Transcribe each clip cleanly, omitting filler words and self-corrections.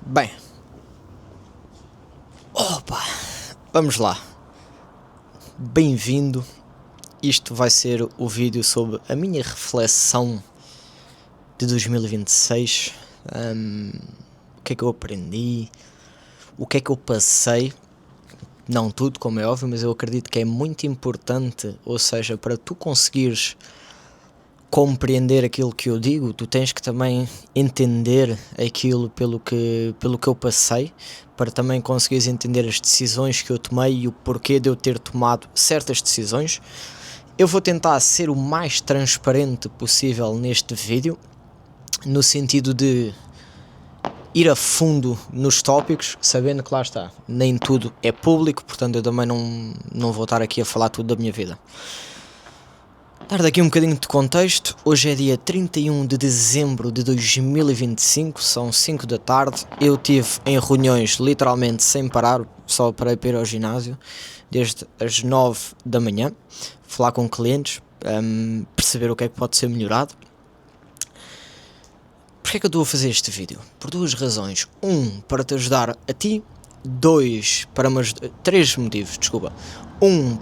Bem, opa, vamos lá. Bem-vindo. Isto vai ser o vídeo sobre a minha reflexão de 2026. O que é que eu aprendi? O que é que eu passei? Não tudo, como é óbvio, mas eu acredito que é muito importante, ou seja, para tu conseguires compreender aquilo que eu digo, tu tens que também entender aquilo pelo que eu passei, para também conseguires entender as decisões que eu tomei e o porquê de eu ter tomado certas decisões. Eu vou tentar ser o mais transparente possível neste vídeo, no sentido de ir a fundo nos tópicos, sabendo que lá está, nem tudo é público, portanto eu também não vou estar aqui a falar tudo da minha vida. Dar daqui um bocadinho de contexto. Hoje é dia 31 de dezembro de 2025, são 5 da tarde. Eu estive em reuniões literalmente sem parar, só parei para ir ao ginásio desde as 9 da manhã, falar com clientes, perceber o que é que pode ser melhorado. Porquê é que eu estou a fazer este vídeo? Por duas razões. Para te ajudar a ti. Três motivos, desculpa.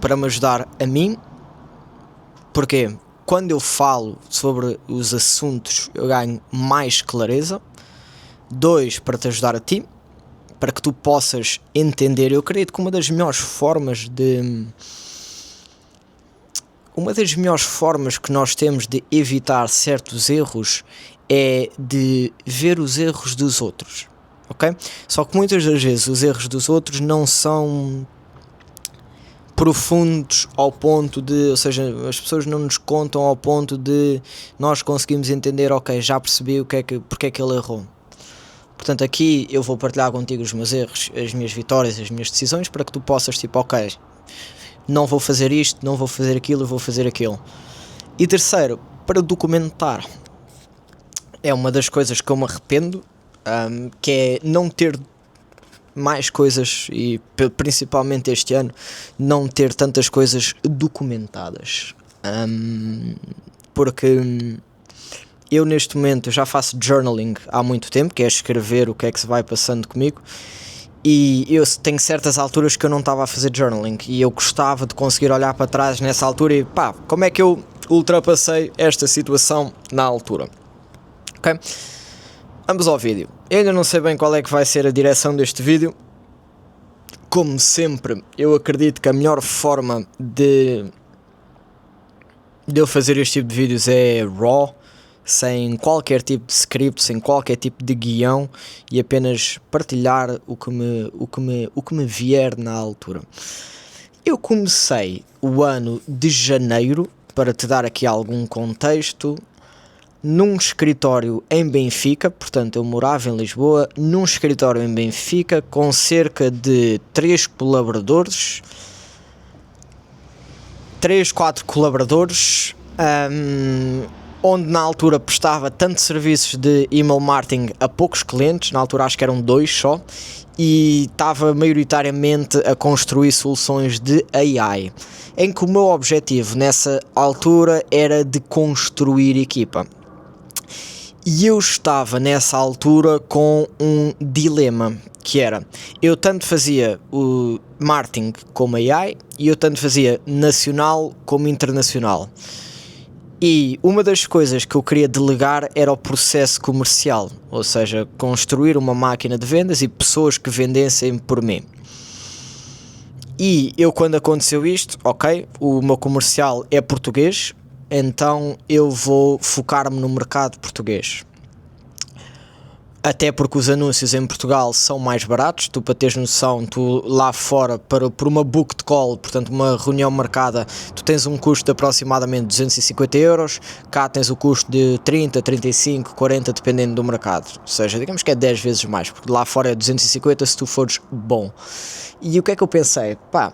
Para me ajudar a mim. Porque quando eu falo sobre os assuntos eu ganho mais clareza. 2, para te ajudar a ti, para que tu possas entender. Eu acredito que uma das melhores formas que nós temos de evitar certos erros é de ver os erros dos outros, ok? Só que muitas das vezes os erros dos outros não são profundos ao ponto de, ou seja, as pessoas não nos contam ao ponto de nós conseguimos entender, ok, já percebi porque é que ele errou. Portanto, aqui eu vou partilhar contigo os meus erros, as minhas vitórias, as minhas decisões, para que tu possas, tipo, ok, não vou fazer isto, não vou fazer aquilo, vou fazer aquilo. E terceiro, para documentar. É uma das coisas que eu me arrependo, que é não ter mais coisas, e principalmente este ano não ter tantas coisas documentadas, porque eu neste momento já faço journaling há muito tempo, que é escrever o que é que se vai passando comigo, e eu tenho certas alturas que eu não estava a fazer journaling e eu gostava de conseguir olhar para trás nessa altura e pá, como é que eu ultrapassei esta situação na altura, ok? Vamos ao vídeo. Eu ainda não sei bem qual é que vai ser a direção deste vídeo. Como sempre, eu acredito que a melhor forma de eu fazer este tipo de vídeos é raw, sem qualquer tipo de script, sem qualquer tipo de guião, e apenas partilhar o que me vier na altura. Eu comecei o ano de janeiro, para te dar aqui algum contexto, num escritório em Benfica. Portanto, eu morava em Lisboa, num escritório em Benfica, com cerca de 4 colaboradores, onde na altura prestava tanto serviços de email marketing a poucos clientes, na altura acho que eram 2 só, e estava maioritariamente a construir soluções de AI, em que o meu objetivo nessa altura era de construir equipa. E eu estava nessa altura com um dilema, que era, eu tanto fazia o marketing como AI, e eu tanto fazia nacional como internacional. E uma das coisas que eu queria delegar era o processo comercial, ou seja, construir uma máquina de vendas e pessoas que vendessem por mim. E eu, quando aconteceu isto, ok, o meu comercial é português, então eu vou focar-me no mercado português. Até porque os anúncios em Portugal são mais baratos. Tu, para teres noção, tu lá fora, por uma booked call, portanto uma reunião marcada, tu tens um custo de aproximadamente 250 euros, cá tens o custo de 30, 35, 40, dependendo do mercado, ou seja, digamos que é 10 vezes mais, porque lá fora é 250 se tu fores bom. E o que é que eu pensei? Pá,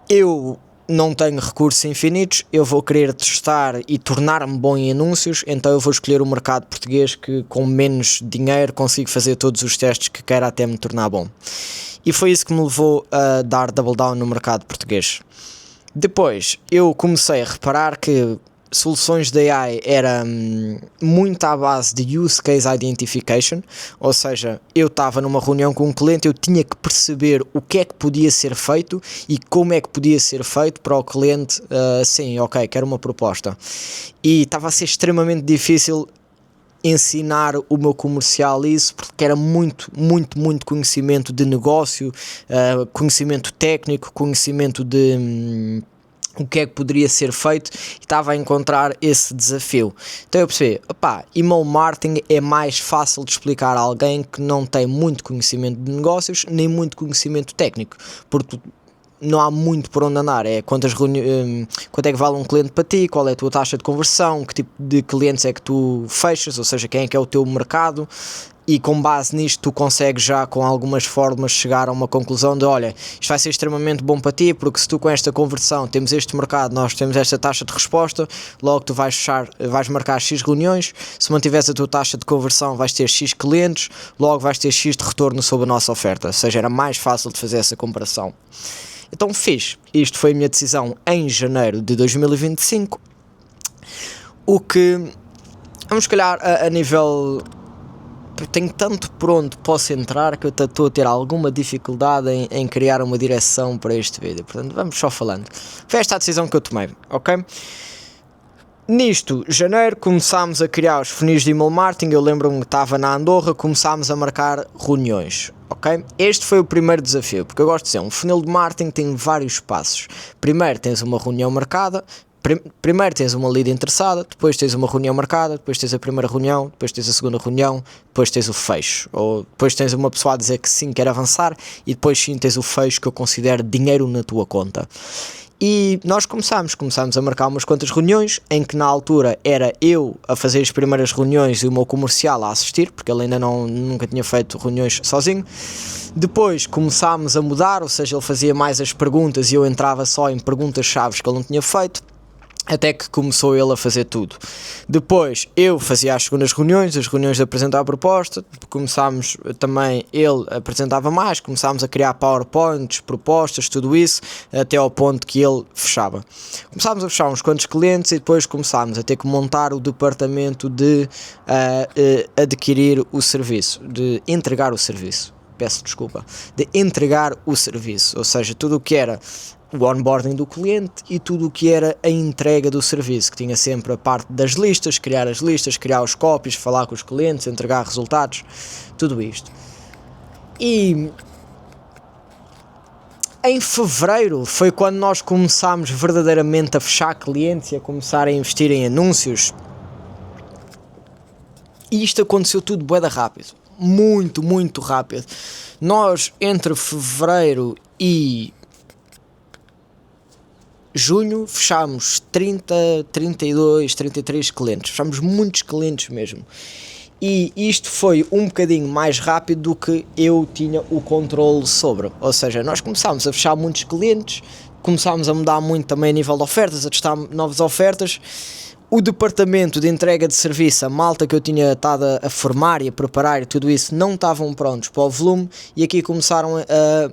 eu não tenho recursos infinitos, eu vou querer testar e tornar-me bom em anúncios, então eu vou escolher o mercado português, que com menos dinheiro consigo fazer todos os testes que quero até me tornar bom. E foi isso que me levou a dar double down no mercado português. Depois eu comecei a reparar que soluções de AI era muito à base de use case identification, ou seja, eu estava numa reunião com um cliente, eu tinha que perceber o que é que podia ser feito e como é que podia ser feito para o cliente, sim, ok, quero uma proposta. E estava a ser extremamente difícil ensinar o meu comercial isso, porque era muito conhecimento de negócio, conhecimento técnico, conhecimento de o que é que poderia ser feito, e estava a encontrar esse desafio. Então eu percebi, email marketing é mais fácil de explicar a alguém que não tem muito conhecimento de negócios, nem muito conhecimento técnico, porque não há muito por onde andar, é quanto é que vale um cliente para ti, qual é a tua taxa de conversão, que tipo de clientes é que tu fechas, ou seja, quem é que é o teu mercado, e com base nisto tu consegues já com algumas formas chegar a uma conclusão de, olha, isto vai ser extremamente bom para ti, porque se tu com esta conversão temos este mercado, nós temos esta taxa de resposta, logo tu vais marcar X reuniões, se mantiveres a tua taxa de conversão vais ter X clientes, logo vais ter X de retorno sobre a nossa oferta, ou seja, era mais fácil de fazer essa comparação. Então fiz, isto foi a minha decisão em janeiro de 2025, o que, vamos calhar a nível, tenho tanto por onde posso entrar que eu estou a ter alguma dificuldade em criar uma direção para este vídeo, portanto vamos só falando. Foi esta a decisão que eu tomei, ok? Nisto, janeiro, começámos a criar os funis de email marketing, eu lembro-me que estava na Andorra, começámos a marcar reuniões, ok? Este foi o primeiro desafio, porque eu gosto de dizer, um funil de marketing tem vários passos. Primeiro tens uma reunião marcada, primeiro tens uma lead interessada, depois tens uma reunião marcada, depois tens a primeira reunião, depois tens a segunda reunião, depois tens o fecho, ou depois tens uma pessoa a dizer que sim, quer avançar, e depois sim tens o fecho, que eu considero dinheiro na tua conta. E nós começámos a marcar umas quantas reuniões, em que na altura era eu a fazer as primeiras reuniões e o meu comercial a assistir, porque ele ainda nunca tinha feito reuniões sozinho. Depois começámos a mudar, ou seja, ele fazia mais as perguntas e eu entrava só em perguntas-chave que ele não tinha feito, até que começou ele a fazer tudo. Depois eu fazia as segundas reuniões, as reuniões de apresentar a proposta, começámos também, ele apresentava mais, começámos a criar PowerPoints, propostas, tudo isso, até ao ponto que ele fechava. Começámos a fechar uns quantos clientes e depois começámos a ter que montar o departamento de adquirir o serviço, de entregar o serviço. Peço desculpa, de entregar o serviço, ou seja, tudo o que era o onboarding do cliente e tudo o que era a entrega do serviço, que tinha sempre a parte das listas, criar as listas, criar os copies, falar com os clientes, entregar resultados, tudo isto. E em fevereiro foi quando nós começámos verdadeiramente a fechar clientes e a começar a investir em anúncios, e isto aconteceu tudo bué da rápido, muito rápido. Nós entre fevereiro e junho fechámos 30, 32, 33 clientes, fechámos muitos clientes mesmo, e isto foi um bocadinho mais rápido do que eu tinha o controle sobre, ou seja, nós começámos a fechar muitos clientes, começámos a mudar muito também a nível de ofertas, a testar novas ofertas. O departamento de entrega de serviço, a malta que eu tinha estado a formar e a preparar e tudo isso, não estavam prontos para o volume, e aqui começaram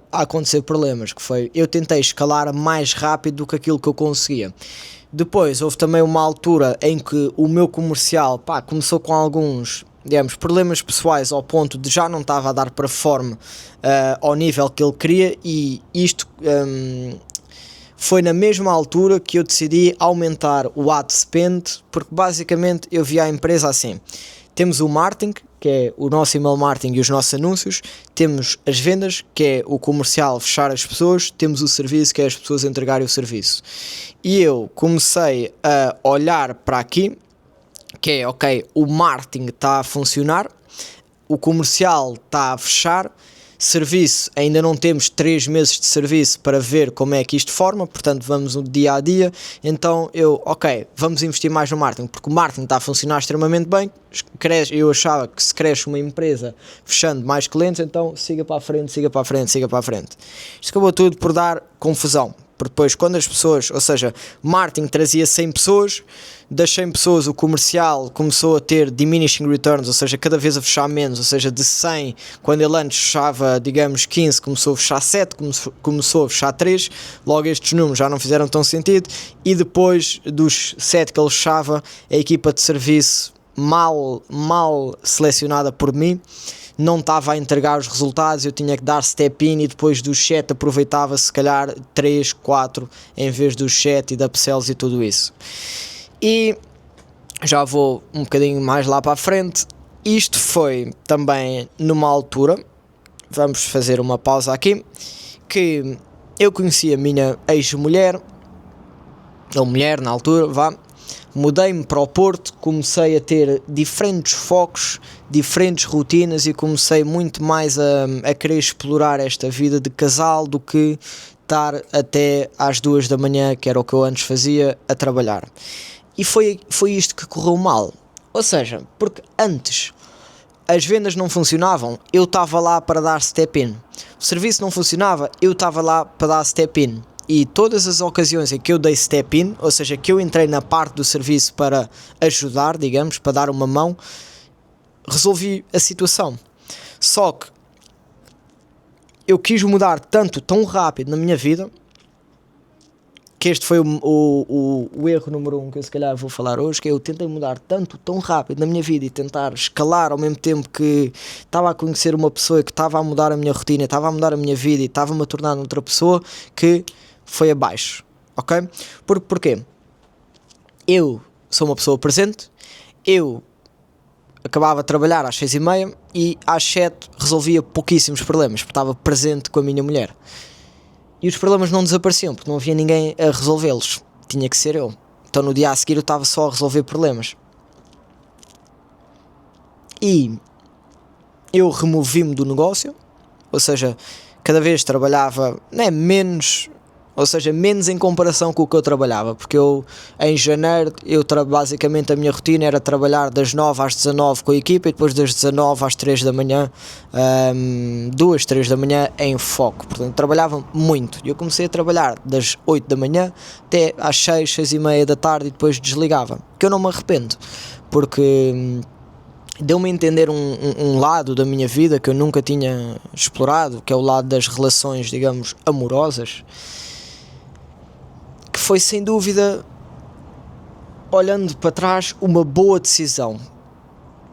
a acontecer problemas, que foi, eu tentei escalar mais rápido do que aquilo que eu conseguia. Depois houve também uma altura em que o meu comercial começou com alguns, digamos, problemas pessoais, ao ponto de já não estava a dar para forma ao nível que ele queria, e isto foi na mesma altura que eu decidi aumentar o ad spend, porque basicamente eu via a empresa assim: temos o marketing, que é o nosso email marketing e os nossos anúncios, temos as vendas, que é o comercial fechar as pessoas, temos o serviço, que é as pessoas entregarem o serviço. E eu comecei a olhar para aqui, que é, ok, o marketing está a funcionar, o comercial está a fechar, serviço, ainda não temos 3 meses de serviço para ver como é que isto forma, portanto vamos no dia a dia. Então vamos investir mais no marketing, porque o marketing está a funcionar extremamente bem, eu achava que se cresce uma empresa fechando mais clientes, então siga para a frente. Isto acabou tudo por dar confusão, Porque depois quando as pessoas, ou seja, marketing trazia 100 pessoas, das 100 pessoas o comercial começou a ter diminishing returns, ou seja, cada vez a fechar menos, ou seja, de 100, quando ele antes fechava, digamos, 15, começou a fechar 7, começou a fechar 3, logo estes números já não fizeram tão sentido, e depois dos 7 que ele fechava, a equipa de serviço mal selecionada por mim, não estava a entregar os resultados, eu tinha que dar step in e depois do chat aproveitava se calhar 3, 4 em vez do chat e da upsells e tudo isso. E já vou um bocadinho mais lá para a frente. Isto foi também numa altura, vamos fazer uma pausa aqui, que eu conheci a minha ex-mulher, ou mulher na altura, mudei-me para o Porto, comecei a ter diferentes focos, diferentes rotinas e comecei muito mais a querer explorar esta vida de casal do que estar até às 2 da manhã, que era o que eu antes fazia, a trabalhar. E foi isto que correu mal. Ou seja, porque antes as vendas não funcionavam, eu estava lá para dar step in. O serviço não funcionava, eu estava lá para dar step in. E todas as ocasiões em que eu dei step in, ou seja, que eu entrei na parte do serviço para ajudar, digamos, para dar uma mão, resolvi a situação. Só que eu quis mudar tanto, tão rápido na minha vida, que este foi o erro número 1 que eu se calhar vou falar hoje, que eu tentei mudar tanto, tão rápido na minha vida e tentar escalar ao mesmo tempo que estava a conhecer uma pessoa que estava a mudar a minha rotina, estava a mudar a minha vida e estava-me a tornar outra pessoa, que foi abaixo, ok? Porquê? Eu sou uma pessoa presente, eu acabava de trabalhar às 6h30 e às 7 resolvia pouquíssimos problemas, porque estava presente com a minha mulher. E os problemas não desapareciam, porque não havia ninguém a resolvê-los, tinha que ser eu. Então no dia a seguir eu estava só a resolver problemas. E eu removi-me do negócio, ou seja, cada vez trabalhava menos em comparação com o que eu trabalhava, porque eu em janeiro, basicamente a minha rotina era trabalhar das 9 às 19 com a equipa e depois das 19 às 3 da manhã, 2, 3 da manhã em foco, portanto trabalhava muito, e eu comecei a trabalhar das 8 da manhã até às 6, 6h30 da tarde e depois desligava, que eu não me arrependo, porque deu-me a entender um lado da minha vida que eu nunca tinha explorado, que é o lado das relações, digamos, amorosas, que foi sem dúvida, olhando para trás, uma boa decisão,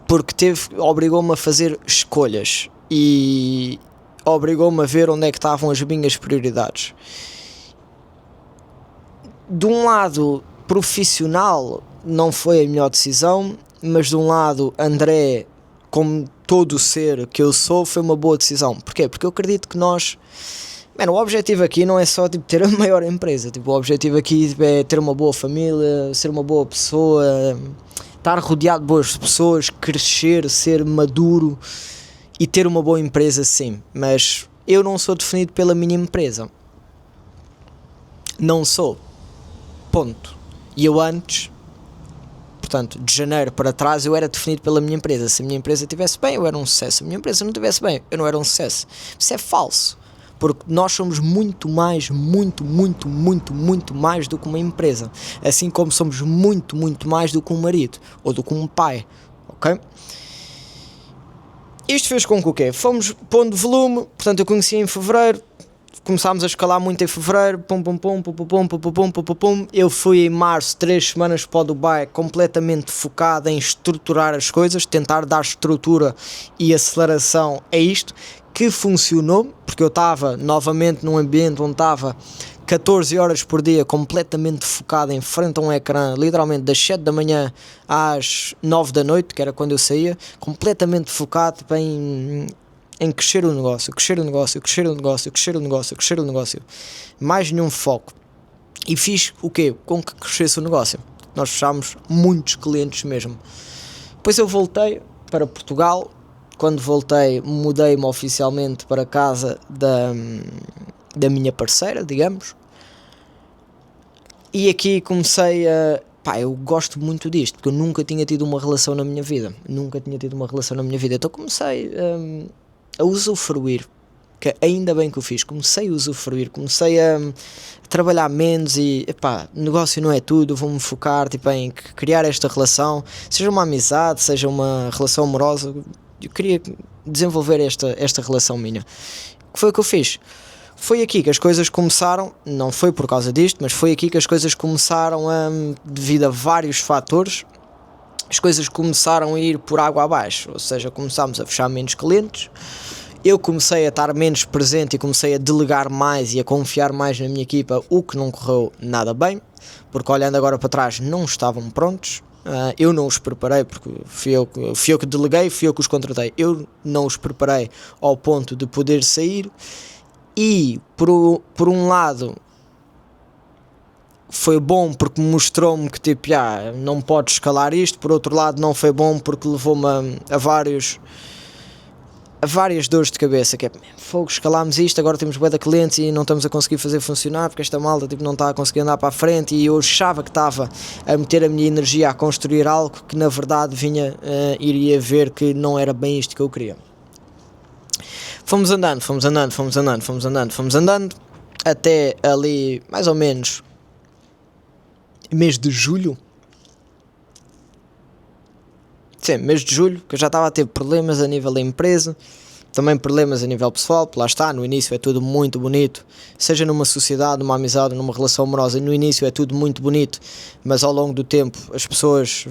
porque obrigou-me a fazer escolhas e obrigou-me a ver onde é que estavam as minhas prioridades. De um lado profissional não foi a melhor decisão, mas de um lado André, como todo o ser que eu sou, foi uma boa decisão. Porquê? Porque eu acredito que nós... o objetivo aqui não é só ter a maior empresa, o objetivo aqui é ter uma boa família, ser uma boa pessoa, estar rodeado de boas pessoas, crescer, ser maduro e ter uma boa empresa, sim. Mas eu não sou definido pela minha empresa. Não sou. Ponto. E eu antes, portanto, de janeiro para trás, eu era definido pela minha empresa. Se a minha empresa estivesse bem, eu era um sucesso. Se a minha empresa não estivesse bem, eu não era um sucesso. Isso é falso. Porque nós somos muito mais do que uma empresa. Assim como somos muito mais do que um marido ou do que um pai, ok? Isto fez com que o quê? Fomos pondo volume, portanto eu conheci em fevereiro, começámos a escalar muito em fevereiro, eu fui em março, 3 semanas para o Dubai, completamente focado em estruturar as coisas, tentar dar estrutura e aceleração a isto, que funcionou, porque eu estava novamente num ambiente onde estava 14 horas por dia completamente focado em frente a um ecrã, literalmente das 7 da manhã às 9 da noite, que era quando eu saía, completamente focado em crescer o negócio, mais nenhum foco. E fiz o quê? Com que crescesse o negócio. Nós fechámos muitos clientes mesmo. Depois eu voltei para Portugal. Quando voltei, mudei-me oficialmente para a casa da minha parceira, digamos. E aqui comecei a... eu gosto muito disto, porque eu nunca tinha tido uma relação na minha vida. Então comecei a usufruir que ainda bem que eu fiz, comecei a usufruir, comecei a trabalhar menos e, epá, negócio não é tudo, vou-me focar tipo, em criar esta relação, seja uma amizade, seja uma relação amorosa, eu queria desenvolver esta relação minha. O que foi o que eu fiz? Foi aqui que as coisas começaram, não foi por causa disto, mas foi aqui que as coisas começaram devido a vários fatores, as coisas começaram a ir por água abaixo, ou seja, começámos a fechar menos clientes, eu comecei a estar menos presente e comecei a delegar mais e a confiar mais na minha equipa, o que não correu nada bem, porque olhando agora para trás não estavam prontos, eu não os preparei, porque fui eu que deleguei, fui eu que os contratei, eu não os preparei ao ponto de poder sair. E por um lado foi bom porque mostrou-me que tipo, não podes escalar isto, por outro lado não foi bom porque levou-me a várias dores de cabeça, que é, fogo, escalámos isto, agora temos bué de clientes e não estamos a conseguir fazer funcionar porque esta malta tipo, não está a conseguir andar para a frente, e eu achava que estava a meter a minha energia a construir algo que na verdade iria ver que não era bem isto que eu queria. Fomos andando, até ali, mais ou menos, mês de julho. Sim, mês de julho, que eu já estava a ter problemas a nível da empresa, também problemas a nível pessoal, lá está, no início é tudo muito bonito, seja numa sociedade, numa amizade, numa relação amorosa, no início é tudo muito bonito, mas ao longo do tempo as pessoas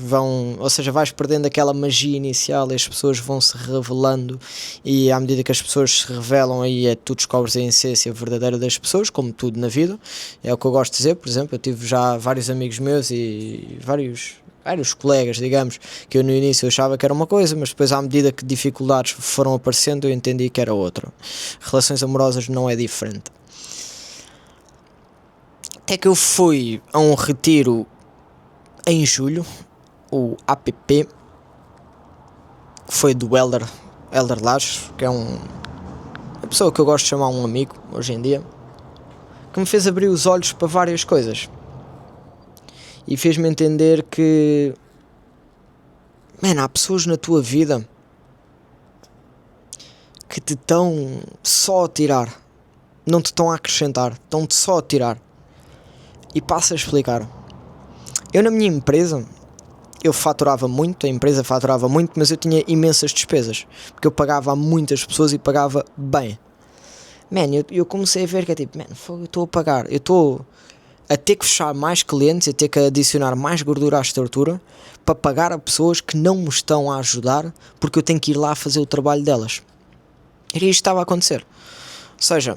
vais perdendo aquela magia inicial e as pessoas vão se revelando, e à medida que as pessoas se revelam aí tu descobres a essência verdadeira das pessoas, como tudo na vida, é o que eu gosto de dizer. Por exemplo, eu tive já vários amigos meus e vários colegas, digamos, que eu no início achava que era uma coisa, mas depois à medida que dificuldades foram aparecendo eu entendi que era outra. Relações amorosas não é diferente. Até que eu fui a um retiro em julho, o APP, que foi do Elder Lages, que é uma pessoa que eu gosto de chamar um amigo hoje em dia, que me fez abrir os olhos para várias coisas. E fez-me entender que, há pessoas na tua vida que te estão só a tirar, não te estão a acrescentar, estão-te só a tirar. E passo a explicar. Eu na minha empresa, eu faturava muito, a empresa faturava muito, mas eu tinha imensas despesas, porque eu pagava a muitas pessoas e pagava bem. Eu comecei a ver que é tipo, eu estou a pagar, eu estou a ter que fechar mais clientes, a ter que adicionar mais gordura à estrutura para pagar a pessoas que não me estão a ajudar, porque eu tenho que ir lá fazer o trabalho delas. E isto estava a acontecer. Ou seja,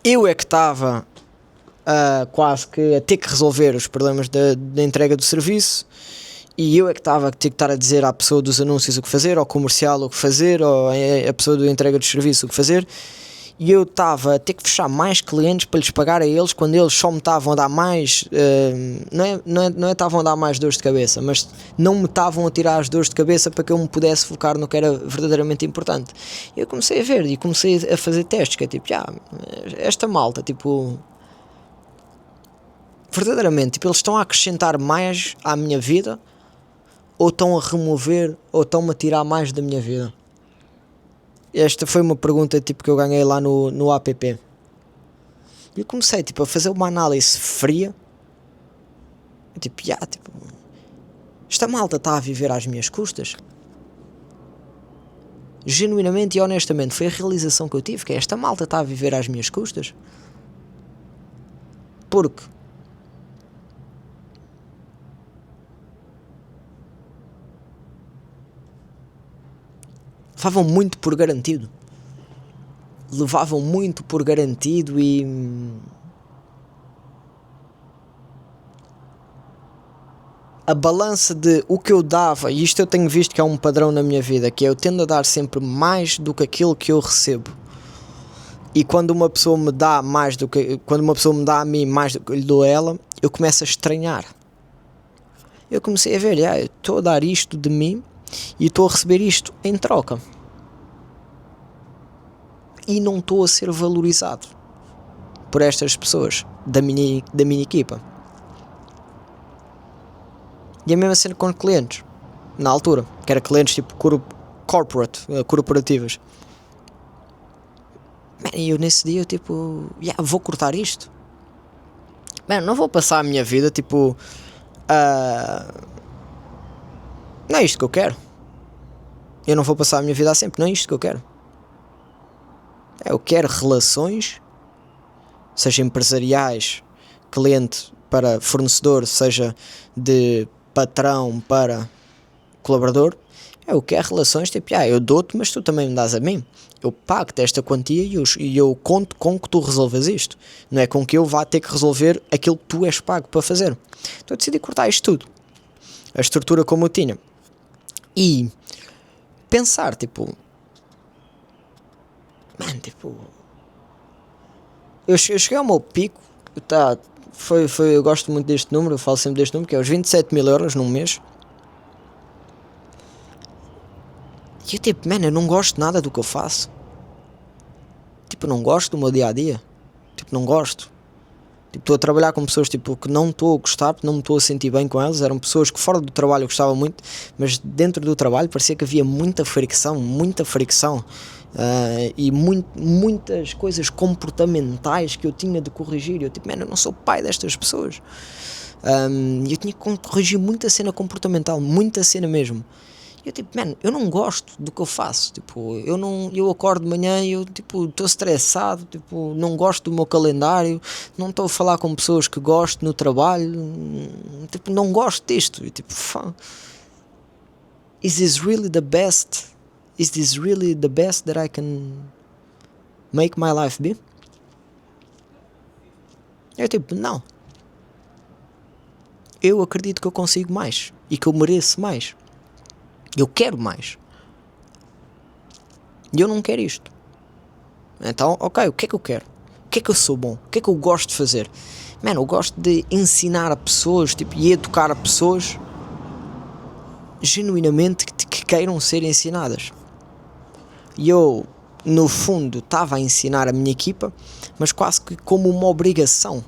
eu é que estava quase que a ter que resolver os problemas da entrega do serviço, e eu é que estava a ter que estar a dizer à pessoa dos anúncios o que fazer, ao comercial o que fazer, ou a pessoa da entrega do serviço o que fazer. E eu estava a ter que fechar mais clientes para lhes pagar a eles, quando eles só me estavam a dar mais, não é estavam a dar mais dores de cabeça, mas não me estavam a tirar as dores de cabeça para que eu me pudesse focar no que era verdadeiramente importante. E eu comecei a ver e comecei a fazer testes, que é tipo, esta malta, tipo, verdadeiramente, tipo, eles estão a acrescentar mais à minha vida, ou estão a remover, ou estão-me a tirar mais da minha vida? Esta foi uma pergunta tipo que eu ganhei lá no APP. E eu comecei tipo a fazer uma análise fria. Tipo, esta malta está a viver às minhas custas. Genuinamente e honestamente foi a realização que eu tive, que esta malta está a viver às minhas custas. Porque levavam muito por garantido. E a balança de o que eu dava, e isto eu tenho visto que é um padrão na minha vida, que é eu tendo a dar sempre mais do que aquilo que eu recebo. E quando uma pessoa me dá a mim mais do que eu lhe dou a ela, eu começo a estranhar. Eu comecei a ver, eu estou a dar isto de mim e estou a receber isto em troca, e não estou a ser valorizado por estas pessoas da minha equipa. E a mesma cena com clientes, na altura, que era clientes tipo corporativas. E eu nesse dia, eu tipo, vou cortar isto. Mano, não vou passar a minha vida, tipo, não é isto que eu quero. Eu não vou passar a minha vida assim, porque não é isto que eu quero. Eu quero relações, seja empresariais, cliente para fornecedor, seja de patrão para colaborador. Eu quero relações, tipo, eu dou-te, mas tu também me dás a mim. Eu pago-te esta quantia e eu conto com que tu resolvas isto. Não é com que eu vá ter que resolver aquilo que tu és pago para fazer. Então eu decidi cortar isto tudo. A estrutura como eu tinha. E pensar, tipo... Mano, tipo... Eu cheguei ao meu pico. Eu gosto muito deste número, eu falo sempre deste número, que é os 27 mil euros num mês. E eu tipo, mano, eu não gosto nada do que eu faço. Tipo, não gosto do meu dia-a-dia. Tipo, não gosto. Tipo, estou a trabalhar com pessoas tipo, que não estou a gostar, porque não me estou a sentir bem com elas. Eram pessoas que fora do trabalho eu gostava muito, mas dentro do trabalho parecia que havia muita fricção. E muitas coisas comportamentais que eu tinha de corrigir. Eu tipo, mano, eu não sou pai destas pessoas. Eu tinha que corrigir muita cena comportamental, muita cena mesmo. Eu tipo, mano, eu não gosto do que eu faço, tipo, eu acordo de manhã e eu tipo, estou estressado, tipo, não gosto do meu calendário, não estou a falar com pessoas que gosto no trabalho, tipo, não gosto disto, e tipo, is this really the best? Is this really the best that I can make my life be? Eu tipo, não. Eu acredito que eu consigo mais e que eu mereço mais. Eu quero mais. E eu não quero isto. Então, ok, o que é que eu quero? O que é que eu sou bom? O que é que eu gosto de fazer? Mano, eu gosto de ensinar a pessoas, tipo, e educar a pessoas genuinamente que queiram ser ensinadas. E eu, no fundo, estava a ensinar a minha equipa, mas quase que como uma obrigação.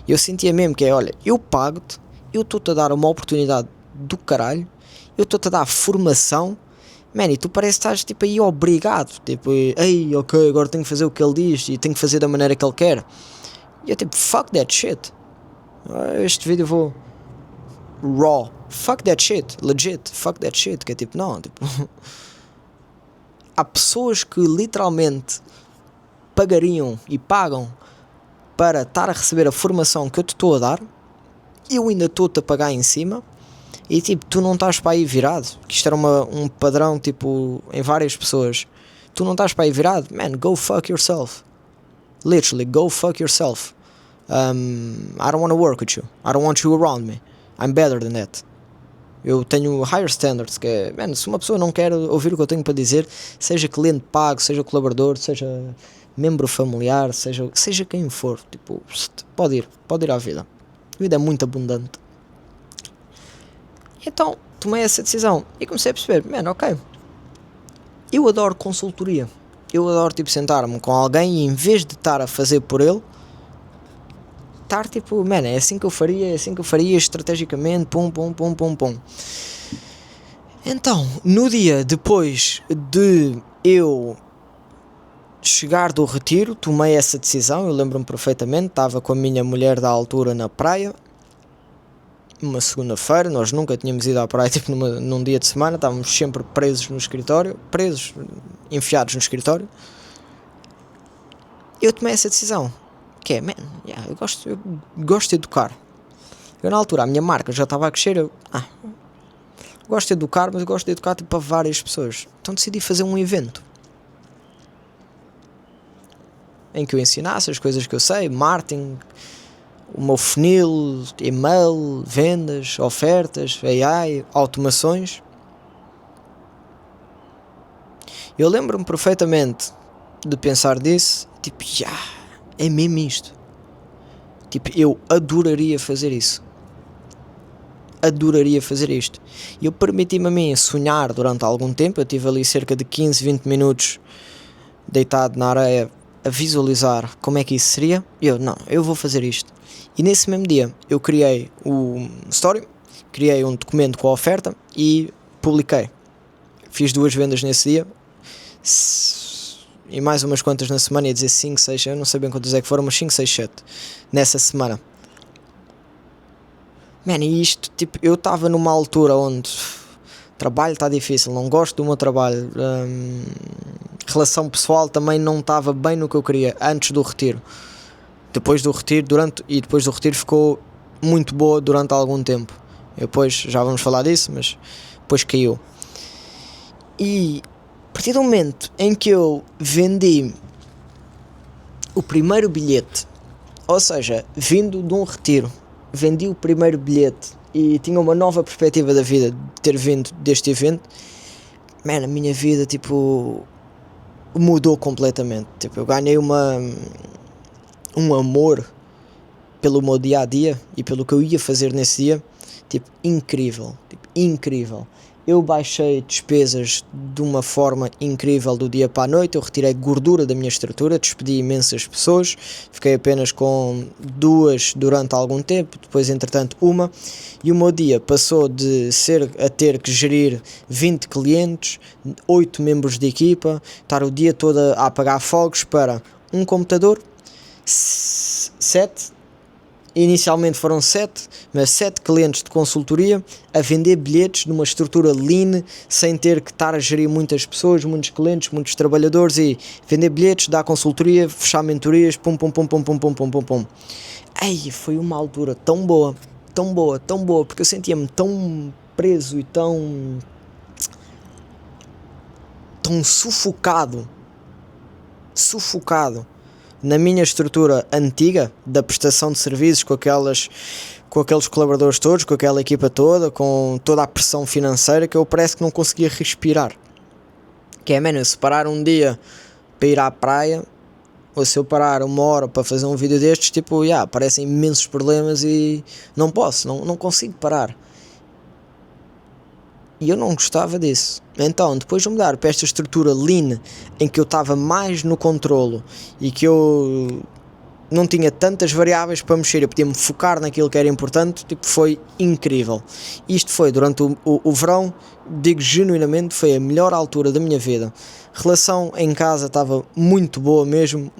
Eu sentia mesmo que é, olha, eu pago-te, eu estou-te a dar uma oportunidade do caralho, eu estou-te a dar formação, man, e tu parece que estás tipo aí obrigado, tipo, ei, ok, agora tenho que fazer o que ele diz e tenho que fazer da maneira que ele quer. E eu tipo, fuck that shit. Este vídeo eu vou raw. Fuck that shit, legit, fuck that shit, que é tipo, não, tipo... Há pessoas que literalmente pagariam e pagam para estar a receber a formação que eu te estou a dar, eu ainda estou-te a pagar em cima. E tipo, tu não estás para aí virado. Que isto era um padrão tipo em várias pessoas. Tu não estás para aí virado. Man, go fuck yourself. Literally, go fuck yourself. I don't want to work with you. I don't want you around me. I'm better than that. Eu tenho higher standards. Que é, man, se uma pessoa não quer ouvir o que eu tenho para dizer, seja cliente pago, seja colaborador, seja membro familiar, seja quem for, tipo, pode ir à vida. A vida é muito abundante. Então tomei essa decisão e comecei a perceber, mano, ok, eu adoro consultoria, eu adoro tipo sentar-me com alguém e em vez de estar a fazer por ele, estar tipo, mano, é assim que eu faria estrategicamente, pum. Então, no dia depois de eu chegar do retiro, tomei essa decisão, eu lembro-me perfeitamente, estava com a minha mulher da altura na praia, uma segunda-feira, nós nunca tínhamos ido à praia tipo num dia de semana, estávamos sempre presos no escritório, enfiados no escritório. Eu tomei essa decisão, que é, man, eu gosto de educar. Eu na altura, a minha marca já estava a crescer, eu gosto de educar, mas eu gosto de educar tipo, para várias pessoas. Então decidi fazer um evento em que eu ensinasse as coisas que eu sei, marketing, o meu funil, e-mail, vendas, ofertas, AI, automações. Eu lembro-me perfeitamente de pensar disso, tipo, é mesmo isto. Tipo, eu adoraria fazer isso. Adoraria fazer isto. E eu permiti-me a mim sonhar durante algum tempo, eu tive ali cerca de 15, 20 minutos deitado na areia a visualizar como é que isso seria. E eu vou fazer isto. E nesse mesmo dia eu criei o story, criei um documento com a oferta e publiquei. Fiz 2 vendas nesse dia. e mais umas quantas na semana, ia dizer 5, 6, eu não sei bem quantas é que foram, mas 5, 6, 7 nessa semana. Man, e isto, tipo, eu estava numa altura onde trabalho está difícil, não gosto do meu trabalho, relação pessoal também não estava bem no que eu queria antes do retiro. Depois do retiro, depois do retiro ficou muito boa durante algum tempo. Depois já vamos falar disso, mas depois caiu. E a partir do momento em que eu vendi o primeiro bilhete, ou seja, vindo de um retiro, vendi o primeiro bilhete e tinha uma nova perspectiva da vida de ter vindo deste evento, man, a minha vida tipo mudou completamente. Tipo, eu ganhei um amor pelo meu dia a dia e pelo que eu ia fazer nesse dia, tipo, incrível, incrível. Eu baixei despesas de uma forma incrível do dia para a noite, eu retirei gordura da minha estrutura, despedi imensas pessoas, fiquei apenas com 2 durante algum tempo, depois entretanto uma, e o meu dia passou de ser a ter que gerir 20 clientes, 8 membros de equipa, estar o dia todo a apagar fogos para um computador, 7, inicialmente foram 7, mas 7 clientes de consultoria a vender bilhetes numa estrutura lean, sem ter que estar a gerir muitas pessoas, muitos clientes, muitos trabalhadores, e vender bilhetes, dar consultoria, fechar mentorias, pum pum pum pum pum pum pum pum pum. Ei, foi uma altura tão boa, tão boa, tão boa, porque eu sentia-me tão preso e tão sufocado na minha estrutura antiga da prestação de serviços, com aqueles colaboradores todos, com aquela equipa toda, com toda a pressão financeira, que eu parece que não conseguia respirar. Que é, mano, se parar um dia para ir à praia, ou se eu parar 1 hora para fazer um vídeo destes, tipo, aparecem imensos problemas e não posso, não consigo parar. E eu não gostava disso. Então, depois de mudar para esta estrutura lean, em que eu estava mais no controlo e que eu não tinha tantas variáveis para mexer, eu podia me focar naquilo que era importante, tipo, foi incrível. Isto foi durante o verão, digo genuinamente, foi a melhor altura da minha vida. Relação em casa estava muito boa mesmo,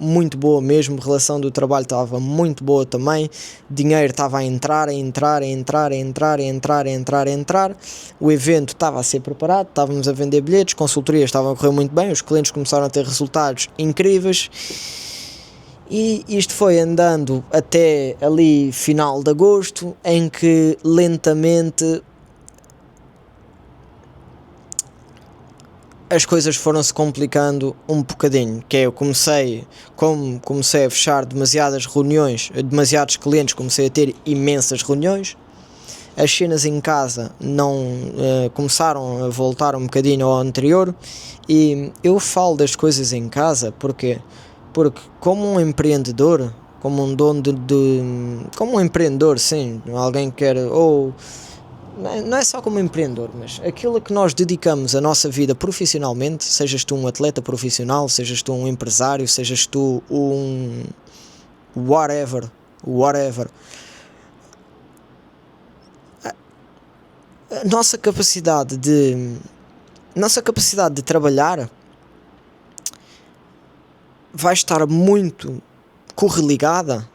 relação do trabalho estava muito boa também, dinheiro estava a entrar, o evento estava a ser preparado, estávamos a vender bilhetes, consultorias estavam a correr muito bem, os clientes começaram a ter resultados incríveis. E isto foi andando até ali final de agosto, em que lentamente as coisas foram-se complicando um bocadinho, que é, comecei a fechar demasiadas reuniões, demasiados clientes, comecei a ter imensas reuniões, as cenas em casa não começaram a voltar um bocadinho ao anterior, e eu falo das coisas em casa porque como um empreendedor, como um dono como um empreendedor, sim, alguém que quer, ou não é só como empreendedor, mas aquilo que nós dedicamos a nossa vida profissionalmente, sejas tu um atleta profissional, sejas tu um empresário, sejas tu um whatever, a nossa capacidade de trabalhar vai estar muito correligada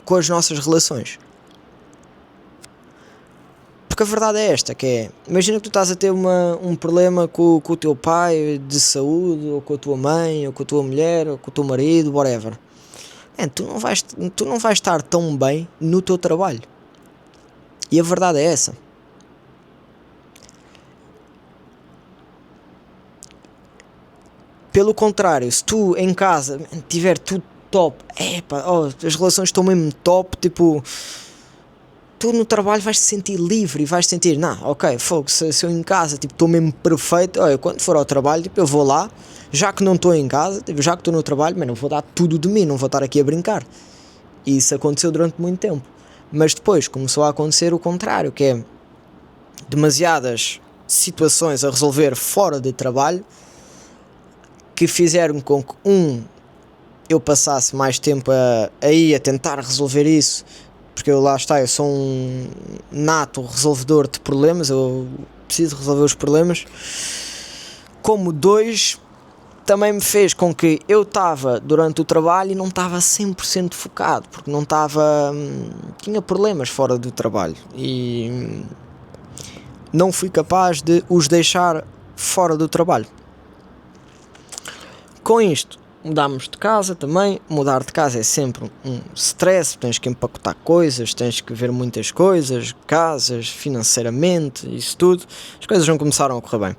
com as nossas relações. Porque a verdade é esta, que é, imagina que tu estás a ter um problema com o teu pai de saúde, ou com a tua mãe, ou com a tua mulher, ou com o teu marido, whatever. Tu não vais estar tão bem no teu trabalho. E a verdade é essa. Pelo contrário, se tu em casa tiver tudo top, as relações estão mesmo top, tipo, tu no trabalho vais te sentir livre e vais sentir, fogo, se eu em casa tipo estou mesmo perfeito, quando for ao trabalho, tipo, eu vou lá, já que não estou em casa, tipo, já que estou no trabalho, não vou dar tudo de mim, não vou estar aqui a brincar. E isso aconteceu durante muito tempo. Mas depois começou a acontecer o contrário, que é demasiadas situações a resolver fora de trabalho, que fizeram com que eu passasse mais tempo a tentar resolver isso, porque eu sou um nato resolvedor de problemas, eu preciso resolver os problemas, como 2, também me fez com que eu estava durante o trabalho e não estava 100% focado, porque não estava, tinha problemas fora do trabalho e não fui capaz de os deixar fora do trabalho. Com isto, mudámos de casa também. Mudar de casa é sempre um stress, tens que empacotar coisas, tens que ver muitas coisas, casas, financeiramente, isso tudo. As coisas não começaram a correr bem.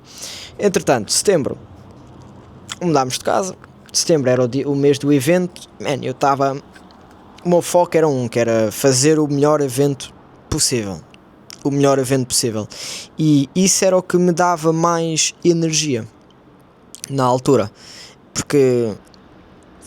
Entretanto, setembro, mudámos de casa. Setembro era o mês do evento. Eu estava... O meu foco era que era fazer o melhor evento possível. O melhor evento possível. E isso era o que me dava mais energia na altura. Porque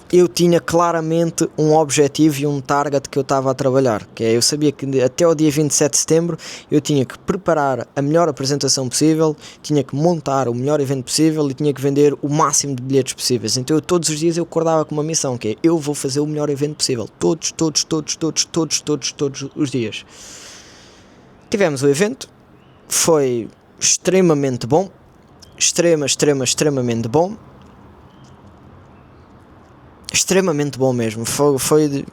eu tinha claramente um objetivo e um target que eu estava a trabalhar, que é, eu sabia que até o dia 27 de setembro eu tinha que preparar a melhor apresentação possível, tinha que montar o melhor evento possível e tinha que vender o máximo de bilhetes possíveis. Então todos os dias eu acordava com uma missão, que é, eu vou fazer o melhor evento possível, todos os dias. Tivemos o evento, foi extremamente bom, extremamente bom. Extremamente bom mesmo, foi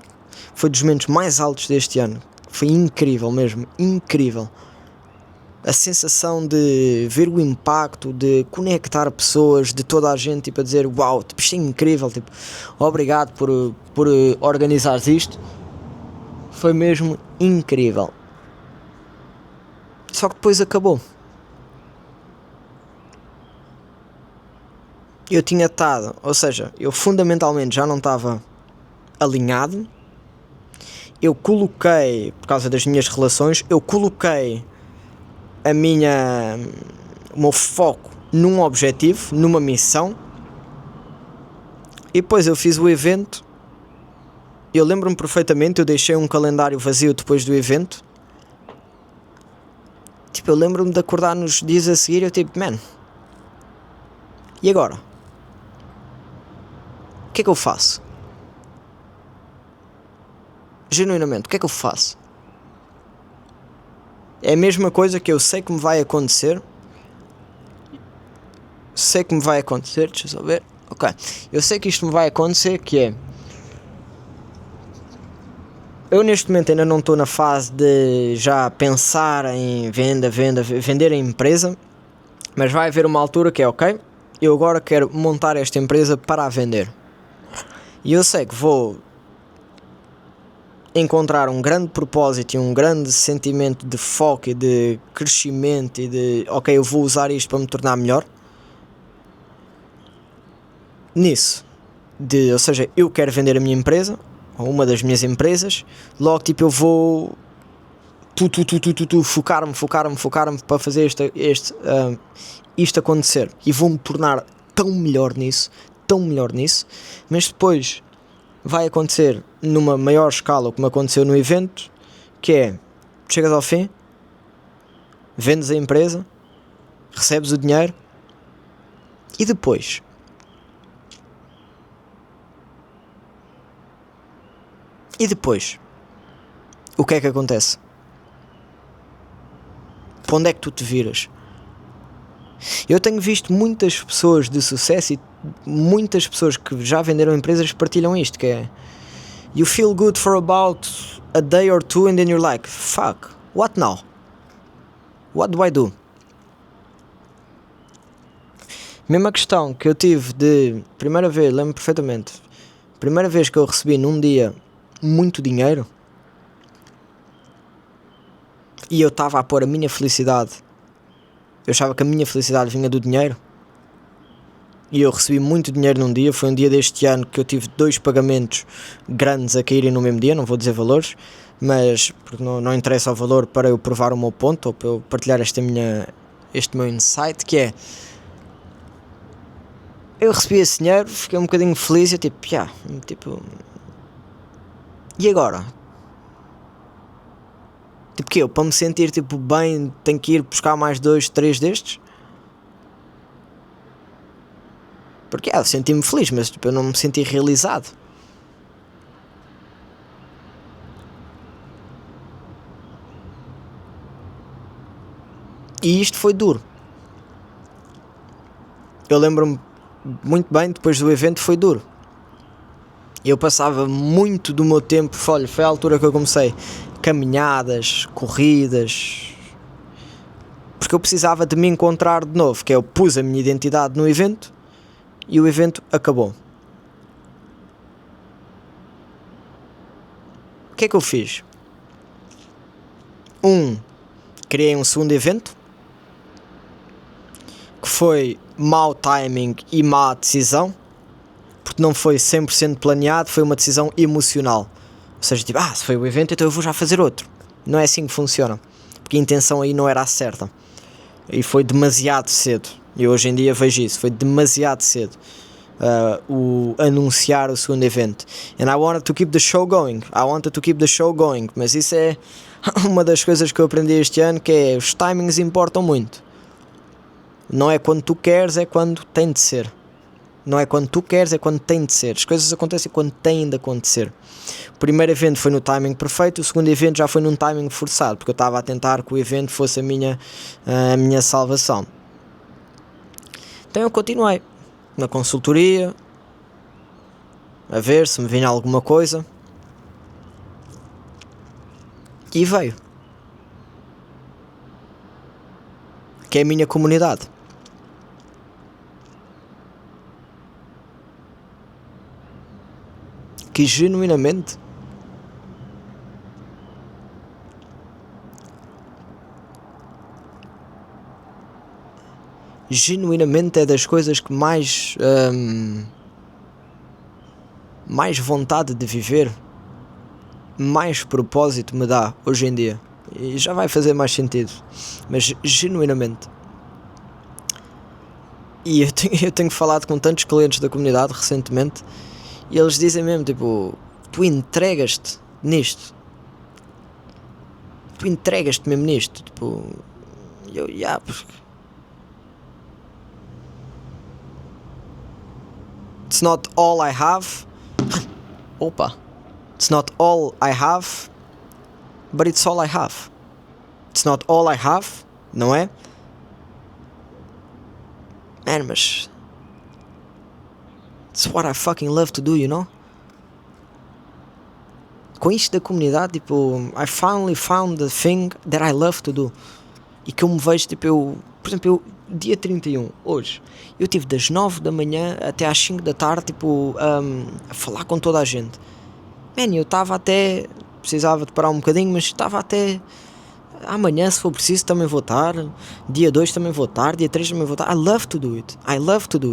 dos momentos mais altos deste ano, foi incrível mesmo, incrível. A sensação de ver o impacto, de conectar pessoas, de toda a gente, tipo, a dizer, uau, tipo, isto é incrível, tipo, obrigado por organizares isto, foi mesmo incrível. Só que depois acabou. Eu tinha estado, ou seja, eu fundamentalmente já não estava alinhado. Eu coloquei, por causa das minhas relações, eu coloquei o meu foco num objetivo, numa missão, e depois eu fiz o evento. Eu lembro-me perfeitamente, eu deixei um calendário vazio depois do evento. Tipo, eu lembro-me de acordar nos dias a seguir, eu tipo, e agora? O que é que eu faço? Genuinamente, o que é que eu faço? É a mesma coisa que eu sei que me vai acontecer. Deixa eu só ver. Ok, eu sei que isto me vai acontecer, que é... Eu neste momento ainda não estou na fase de já pensar em vender a empresa. Mas vai haver uma altura que é, ok, eu agora quero montar esta empresa para a vender. E eu sei que vou encontrar um grande propósito e um grande sentimento de foco e de crescimento e de, ok, eu vou usar isto para me tornar melhor. Nisso. Ou seja, eu quero vender a minha empresa, ou uma das minhas empresas, logo tipo eu vou focar-me para fazer isto acontecer. E vou-me tornar tão melhor nisso, mas depois vai acontecer numa maior escala, como aconteceu no evento, que é, chegas ao fim, vendes a empresa, recebes o dinheiro, e depois? O que é que acontece? Para onde é que tu te viras? Eu tenho visto muitas pessoas de sucesso e muitas pessoas que já venderam empresas partilham isto, que é, you feel good for about a day or two and then you're like, fuck, what now? What do I do? Mesma questão que eu tive de primeira vez, lembro perfeitamente, primeira vez que eu recebi num dia muito dinheiro e eu estava a pôr a minha felicidade, eu achava que a minha felicidade vinha do dinheiro e eu recebi muito dinheiro num dia. Foi um dia deste ano que eu tive 2 pagamentos grandes a caírem no mesmo dia, não vou dizer valores, mas porque não interessa o valor, para eu provar o meu ponto ou para eu partilhar este meu insight, que é, eu recebi esse dinheiro, fiquei um bocadinho feliz e tipo, e agora? Tipo que eu, para me sentir tipo bem, tenho que ir buscar mais 2, 3 destes? Porque eu senti-me feliz, mas tipo, eu não me senti realizado. E isto foi duro. eu lembro-me muito bem, depois do evento foi duro. Eu passava muito do meu tempo, olha, foi a altura que eu comecei caminhadas, corridas, porque eu precisava de me encontrar de novo, que eu pus a minha identidade no evento e o evento acabou. O que é que eu fiz? Criei um segundo evento, que foi mau timing e má decisão, porque não foi 100% planeado, foi uma decisão emocional. Ou seja, tipo, se foi o evento, então eu vou já fazer outro. Não é assim que funciona, porque a intenção aí não era a certa. E foi demasiado cedo. E hoje em dia vejo isso, foi demasiado cedo o anunciar o segundo evento. And I wanted to keep the show going. Mas isso é uma das coisas que eu aprendi este ano, que é os timings importam muito. Não é quando tu queres, é quando tem de ser. Não é quando tu queres, é quando tem de ser. As coisas acontecem quando têm de acontecer. O primeiro evento foi no timing perfeito, o segundo evento já foi num timing forçado, porque eu estava a tentar que o evento fosse a minha salvação. Então eu continuei na consultoria, a ver se me vinha alguma coisa, e veio. Que é a minha comunidade. Que genuinamente é das coisas que mais vontade de viver, mais propósito me dá hoje em dia. E já vai fazer mais sentido, mas genuinamente. E eu tenho falado com tantos clientes da comunidade recentemente, e eles dizem mesmo, tipo, tu entregas-te nisto. Tu entregas-te mesmo nisto. Tipo, porque it's not all I have. It's not all I have, but it's all I have. It's not all I have, não é? Man, mas it's what I fucking love to do, you know? Com isto da comunidade, tipo, I finally found the thing that I love to do. E que eu me vejo, tipo, por exemplo, dia 31, hoje, eu tive das 9 da manhã até às 5 da tarde, tipo, a falar com toda a gente. Man, eu estava até, precisava de parar um bocadinho, mas estava até amanhã, se for preciso, também vou estar. Dia 2 também vou estar, dia 3 também vou estar. I love to do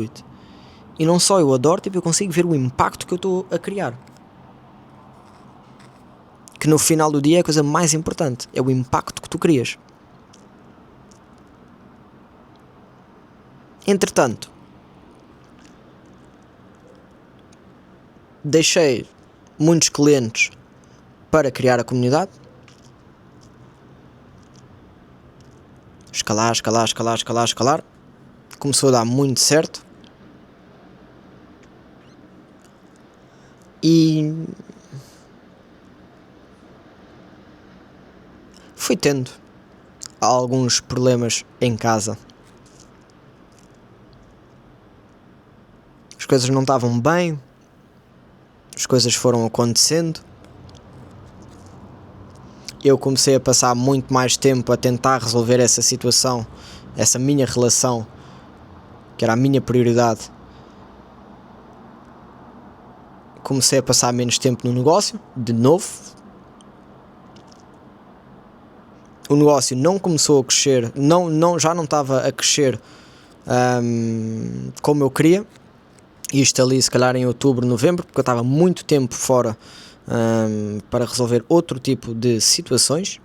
it. E não só eu adoro, tipo, eu consigo ver o impacto que eu estou a criar. Que no final do dia é a coisa mais importante, é o impacto que tu crias. Entretanto, deixei muitos clientes para criar a comunidade. Escalar. Começou a dar muito certo. E fui tendo alguns problemas em casa. As coisas não estavam bem. As coisas foram acontecendo. Eu comecei a passar muito mais tempo a tentar resolver essa situação, essa minha relação, que era a minha prioridade. Comecei a passar menos tempo no negócio, de novo. O negócio não começou a crescer, já não estava a crescer como eu queria. Isto ali se calhar em outubro, novembro, porque eu estava muito tempo fora para resolver outro tipo de situações,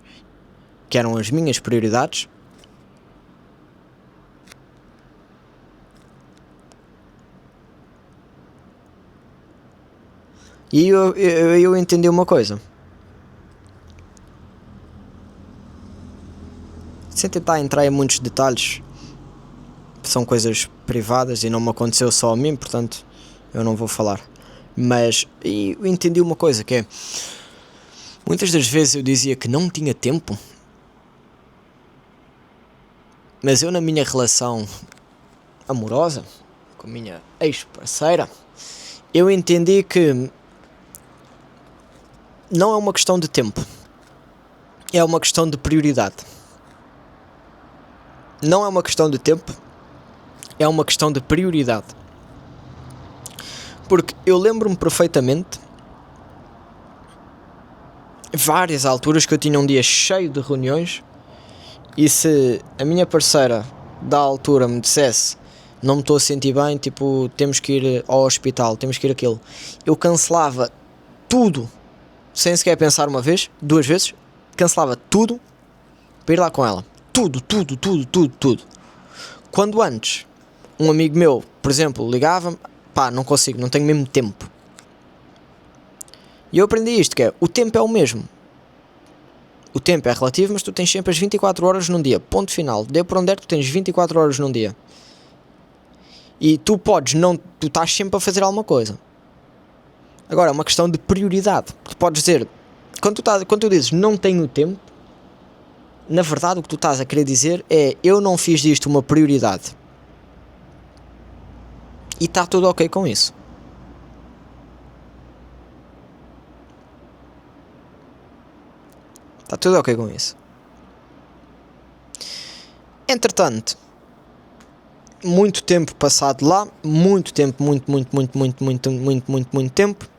que eram as minhas prioridades. E eu entendi uma coisa. Sem tentar entrar em muitos detalhes, são coisas privadas e não me aconteceu só a mim, portanto eu não vou falar. Mas eu entendi uma coisa, que é, muitas das vezes eu dizia que não tinha tempo, mas eu na minha relação amorosa, com a minha ex-parceira, eu entendi que não é uma questão de tempo, é uma questão de prioridade. Não é uma questão de tempo, é uma questão de prioridade. Porque eu lembro-me perfeitamente várias alturas que eu tinha um dia cheio de reuniões, e se a minha parceira da altura me dissesse não me estou a sentir bem, tipo, temos que ir ao hospital, temos que ir aquilo, eu cancelava tudo, sem sequer pensar uma vez, duas vezes, cancelava tudo para ir lá com ela. Tudo. Quando antes um amigo meu, por exemplo, ligava-me, pá, não consigo, não tenho mesmo tempo. E eu aprendi isto, que é, o tempo é o mesmo. O tempo é relativo, mas tu tens sempre as 24 horas num dia. Ponto final. Dê por onde é que tu tens 24 horas num dia. E tu podes não... Tu estás sempre a fazer alguma coisa. Agora, é uma questão de prioridade. Tu podes dizer... Quando tu dizes não tenho tempo, na verdade o que tu estás a querer dizer é eu não fiz disto uma prioridade. E está tudo ok com isso. Está tudo ok com isso. Entretanto, muito tempo passado lá, muito tempo, muito tempo.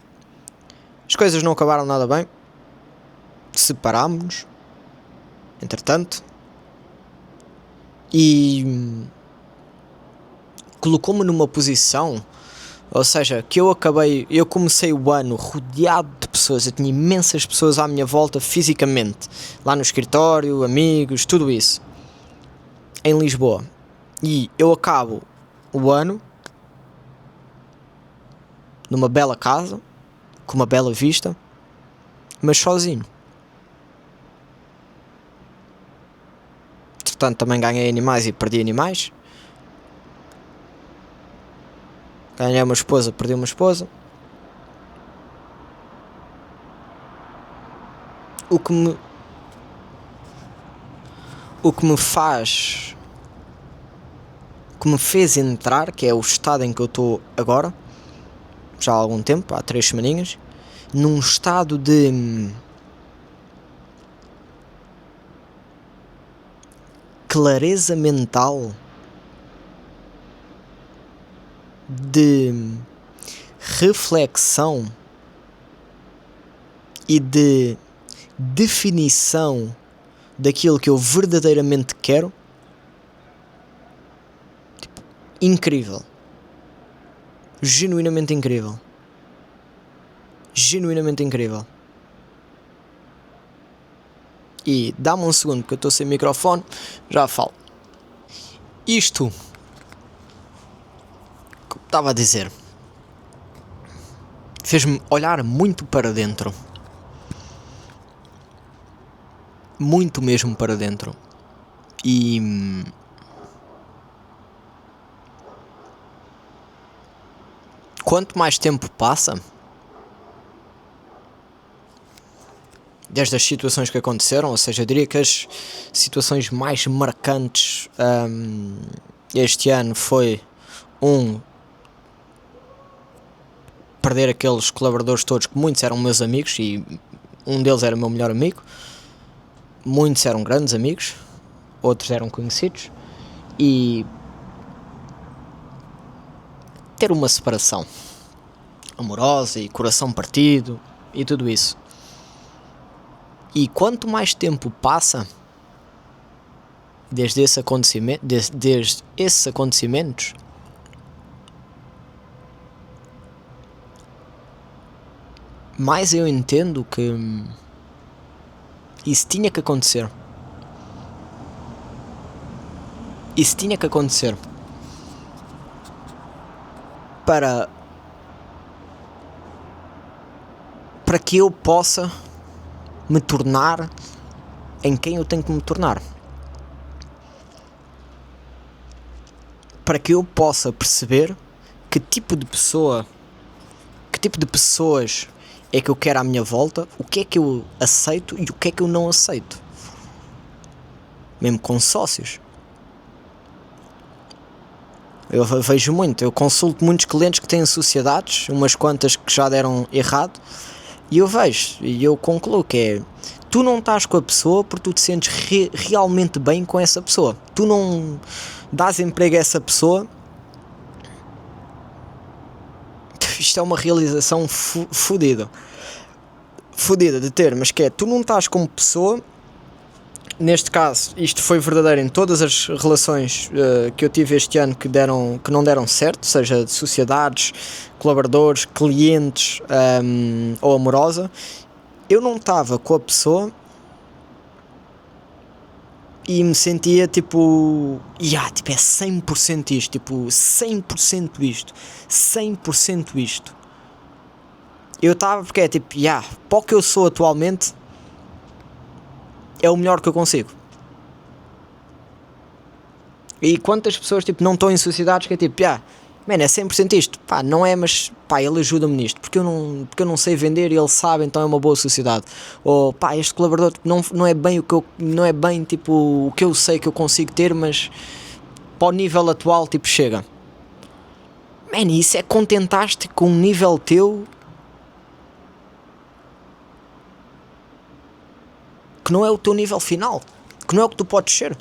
As coisas não acabaram nada bem. Separámos-nos, entretanto, e colocou-me numa posição, ou seja, que eu comecei o ano rodeado de pessoas, eu tinha imensas pessoas à minha volta fisicamente, lá no escritório, amigos, tudo isso, em Lisboa, e eu acabo o ano numa bela casa, com uma bela vista, mas sozinho. Portanto, também ganhei animais e perdi animais. Ganhei uma esposa, perdi uma esposa. O que me fez entrar, que é o estado em que eu estou agora, já há algum tempo, há 3 semaninhas, num estado de clareza mental, de reflexão e de definição daquilo que eu verdadeiramente quero. Tipo, incrível. Genuinamente incrível. Genuinamente incrível. E dá-me um segundo, porque eu estou sem microfone, já falo. Isto, como estava a dizer, fez-me olhar muito para dentro. Muito mesmo para dentro. E quanto mais tempo passa, desde as situações que aconteceram, ou seja, eu diria que as situações mais marcantes este ano foi perder aqueles colaboradores todos, que muitos eram meus amigos, e um deles era o meu melhor amigo, muitos eram grandes amigos, outros eram conhecidos, e ter uma separação amorosa e coração partido e tudo isso. E quanto mais tempo passa desde esses acontecimentos, mais eu entendo que isso tinha que acontecer. Isso tinha que acontecer para que eu possa me tornar em quem eu tenho que me tornar. Para que eu possa perceber que tipo de pessoas é que eu quero à minha volta, o que é que eu aceito e o que é que eu não aceito. Mesmo com sócios. Eu vejo muito, eu consulto muitos clientes que têm sociedades, umas quantas que já deram errado, e eu vejo, e eu concluo que é, tu não estás com a pessoa porque tu te sentes realmente bem com essa pessoa. Tu não dás emprego a essa pessoa. Isto é uma realização fodida de ter, mas que é, tu não estás como pessoa. Neste caso, isto foi verdadeiro em todas as relações que eu tive este ano que não deram certo, seja de sociedades, colaboradores, clientes ou amorosa. Eu não estava com a pessoa e me sentia tipo, tipo é 100% isto, tipo 100% isto, 100% isto. Eu estava porque é tipo, para o que eu sou atualmente, é o melhor que eu consigo. E quantas pessoas tipo, não estão em sociedades que é tipo, é 100% isto, não é, mas ele ajuda-me nisto, porque eu não sei vender e ele sabe, então é uma boa sociedade. Ou este colaborador tipo, não é bem não é bem tipo o que eu sei que eu consigo ter, mas para o nível atual tipo chega. Isso é contentar-te com um nível teu que não é o teu nível final, que não é o que tu podes ser.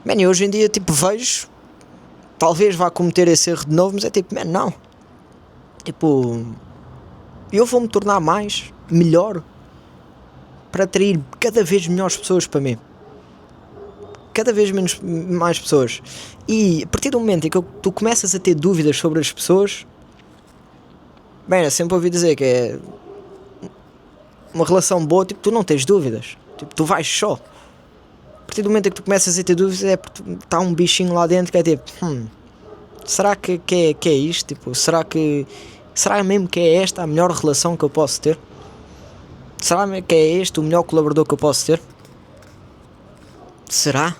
E hoje em dia tipo vejo, talvez vá cometer esse erro de novo, mas é tipo, não, tipo, eu vou-me tornar melhor para atrair cada vez melhores pessoas para mim, cada vez mais pessoas. E a partir do momento em que tu começas a ter dúvidas sobre as pessoas, eu sempre ouvi dizer que é uma relação boa, tipo, tu não tens dúvidas, tipo, tu vais só. A partir do momento em que tu começas a ter dúvidas é porque está um bichinho lá dentro que é tipo, será que é isto? Tipo, será mesmo que é esta a melhor relação que eu posso ter? Será mesmo que é este o melhor colaborador que eu posso ter? Será?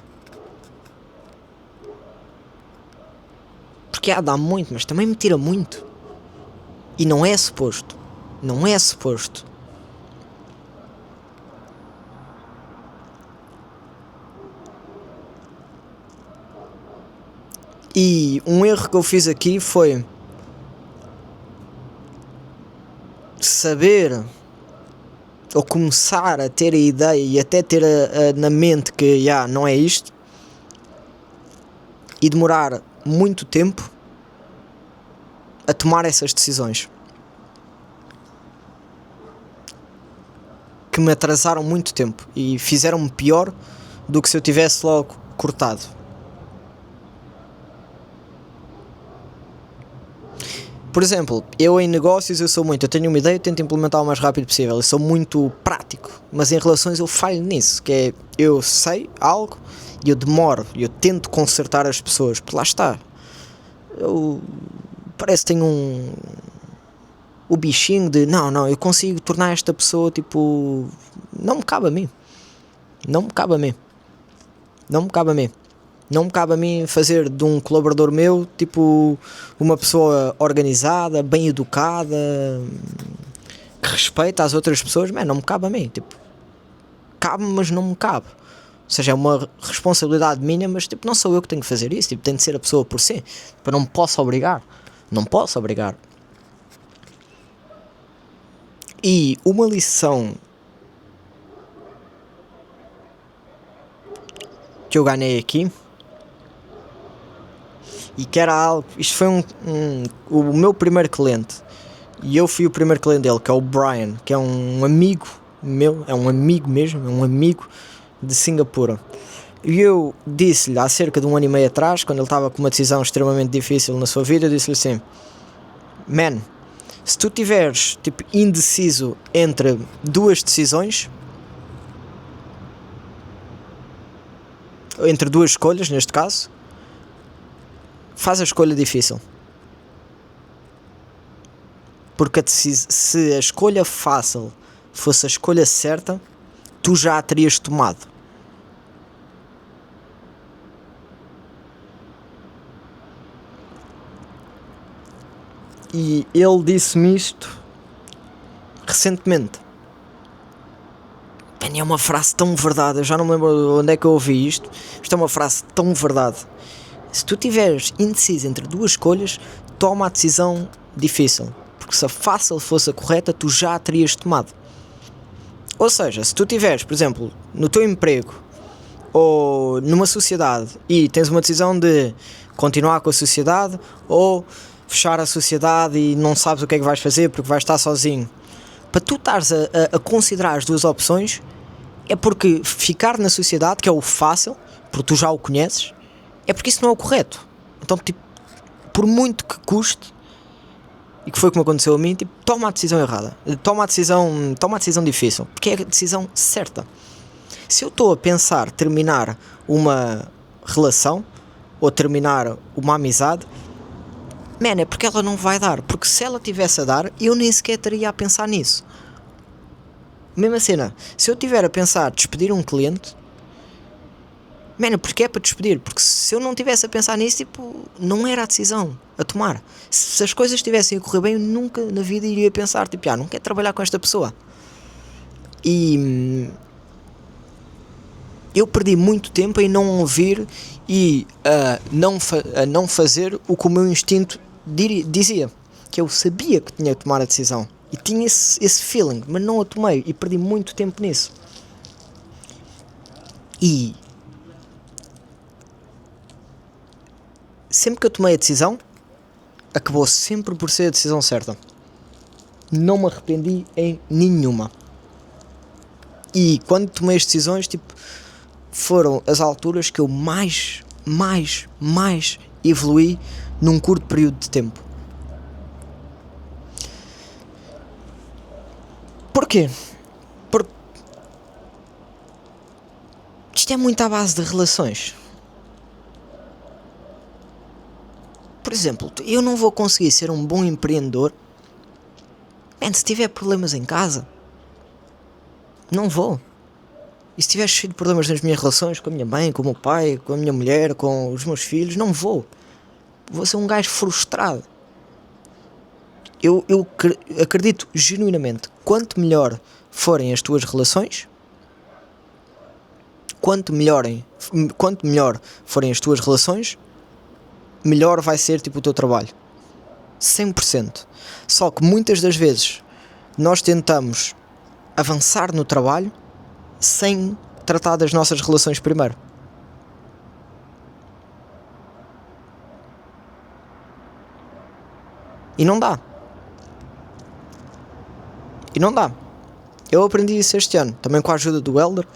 Porque dá muito, mas também me tira muito. E não é suposto. Não é suposto. E um erro que eu fiz aqui foi saber ou começar a ter a ideia e até ter na mente que não é isto, e demorar muito tempo a tomar essas decisões que me atrasaram muito tempo e fizeram-me pior do que se eu tivesse logo cortado. Por exemplo, eu em negócios eu tenho uma ideia, eu tento implementar o mais rápido possível, eu sou muito prático, mas em relações eu falho nisso, que é, eu sei algo e eu demoro, e eu tento consertar as pessoas, porque lá está, parece que tenho o bichinho de, não, eu consigo tornar esta pessoa, tipo, não me cabe a mim, não me cabe a mim fazer de um colaborador meu, tipo, uma pessoa organizada, bem educada, que respeita as outras pessoas, não me cabe a mim, tipo, cabe-me, mas não me cabe. Ou seja, é uma responsabilidade minha, mas tipo, não sou eu que tenho que fazer isso, tipo, tem de ser a pessoa por si, tipo, não me posso obrigar. E uma lição que eu ganhei aqui, e que era algo, isto foi o meu primeiro cliente, e eu fui o primeiro cliente dele, que é o Brian, que é um amigo meu, é um amigo mesmo, é um amigo de Singapura. E eu disse-lhe há cerca de 1 ano e meio atrás, quando ele estava com uma decisão extremamente difícil na sua vida, eu disse-lhe assim, se tu tiveres tipo indeciso entre duas decisões, entre duas escolhas neste caso, faz a escolha difícil, porque se a escolha fácil fosse a escolha certa, tu já a terias tomado. E ele disse-me isto recentemente. É uma frase tão verdade, eu já não me lembro onde é que eu ouvi isto. Isto é uma frase tão verdade. Se tu estiveres indeciso entre duas escolhas, toma a decisão difícil, porque se a fácil fosse a correta, tu já a terias tomado. Ou seja, se tu estiveres, por exemplo, no teu emprego ou numa sociedade e tens uma decisão de continuar com a sociedade ou fechar a sociedade e não sabes o que é que vais fazer porque vais estar sozinho, para tu estares a considerar as duas opções, é porque ficar na sociedade, que é o fácil, porque tu já o conheces, é porque isso não é o correto. Então, tipo, por muito que custe, e que foi como aconteceu a mim, tipo, toma a decisão errada, toma a decisão difícil, porque é a decisão certa. Se eu estou a pensar terminar uma relação ou terminar uma amizade, é porque ela não vai dar, porque se ela tivesse a dar, eu nem sequer estaria a pensar nisso. Mesma cena, se eu estiver a pensar despedir um cliente, porque é para despedir, porque se eu não estivesse a pensar nisso, tipo, não era a decisão a tomar. Se as coisas estivessem a correr bem, eu nunca na vida iria pensar, tipo, não quero trabalhar com esta pessoa. E eu perdi muito tempo em não ouvir e a não fazer o que o meu instinto dizia, que eu sabia que tinha que tomar a decisão e tinha esse feeling, mas não a tomei e perdi muito tempo nisso. E sempre que eu tomei a decisão, acabou sempre por ser a decisão certa. Não me arrependi em nenhuma. E quando tomei as decisões, tipo, foram as alturas que eu mais evoluí num curto período de tempo. Porquê? Porque isto é muito à base de relações. Por exemplo, eu não vou conseguir ser um bom empreendedor se tiver problemas em casa. Não vou. E se tiver cheio de problemas nas minhas relações com a minha mãe, com o meu pai, com a minha mulher, com os meus filhos, não vou. Vou ser um gajo frustrado. Eu acredito genuinamente, quanto melhor forem as tuas relações, quanto melhor forem as tuas relações, melhor vai ser tipo o teu trabalho. 100%. Só que muitas das vezes nós tentamos avançar no trabalho sem tratar das nossas relações primeiro. E não dá. Eu aprendi isso este ano, também com a ajuda do Helder,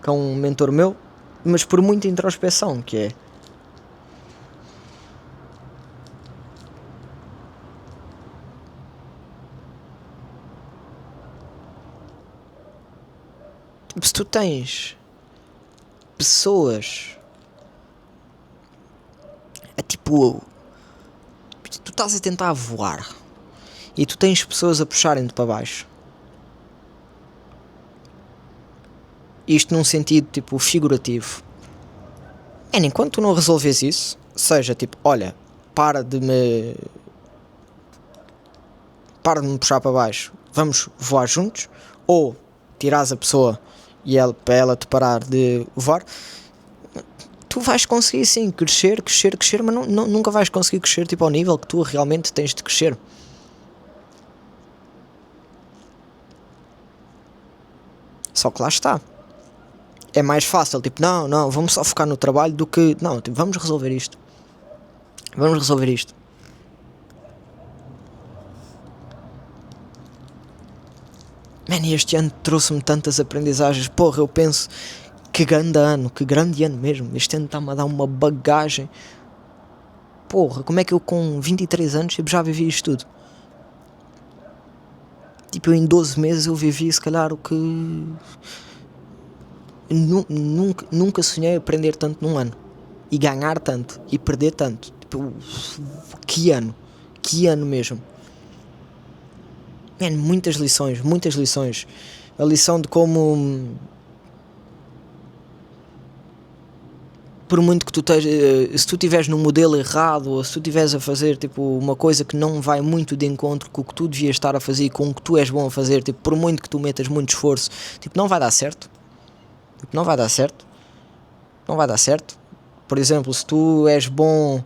que é um mentor meu, mas por muita introspeção, que é: se tu tens pessoas tipo, tu estás a tentar voar e tu tens pessoas a puxarem-te para baixo, isto num sentido tipo figurativo, enquanto tu não resolves isso, seja tipo, olha, para de me puxar para baixo, vamos voar juntos, ou tirares a pessoa e para ela te parar de voar, tu vais conseguir sim crescer, mas nunca vais conseguir crescer tipo ao nível que tu realmente tens de crescer. Só que lá está. É mais fácil, tipo, não, vamos só focar no trabalho do que, não, tipo, vamos resolver isto. E este ano trouxe-me tantas aprendizagens. Porra, eu penso, que grande ano mesmo. Este ano está-me a dar uma bagagem. Porra, como é que eu com 23 anos já vivi isto tudo? Tipo, eu em 12 meses eu vivi se calhar o que nunca sonhei aprender tanto num ano. E ganhar tanto, e perder tanto. Tipo, que ano mesmo. Muitas lições. A lição de como, por muito que tu estejas, se tu estiveres no modelo errado, ou se tu estiveres a fazer tipo uma coisa que não vai muito de encontro com o que tu devias estar a fazer e com o que tu és bom a fazer, tipo, por muito que tu metas muito esforço, tipo, não vai dar certo. Por exemplo, se tu és bom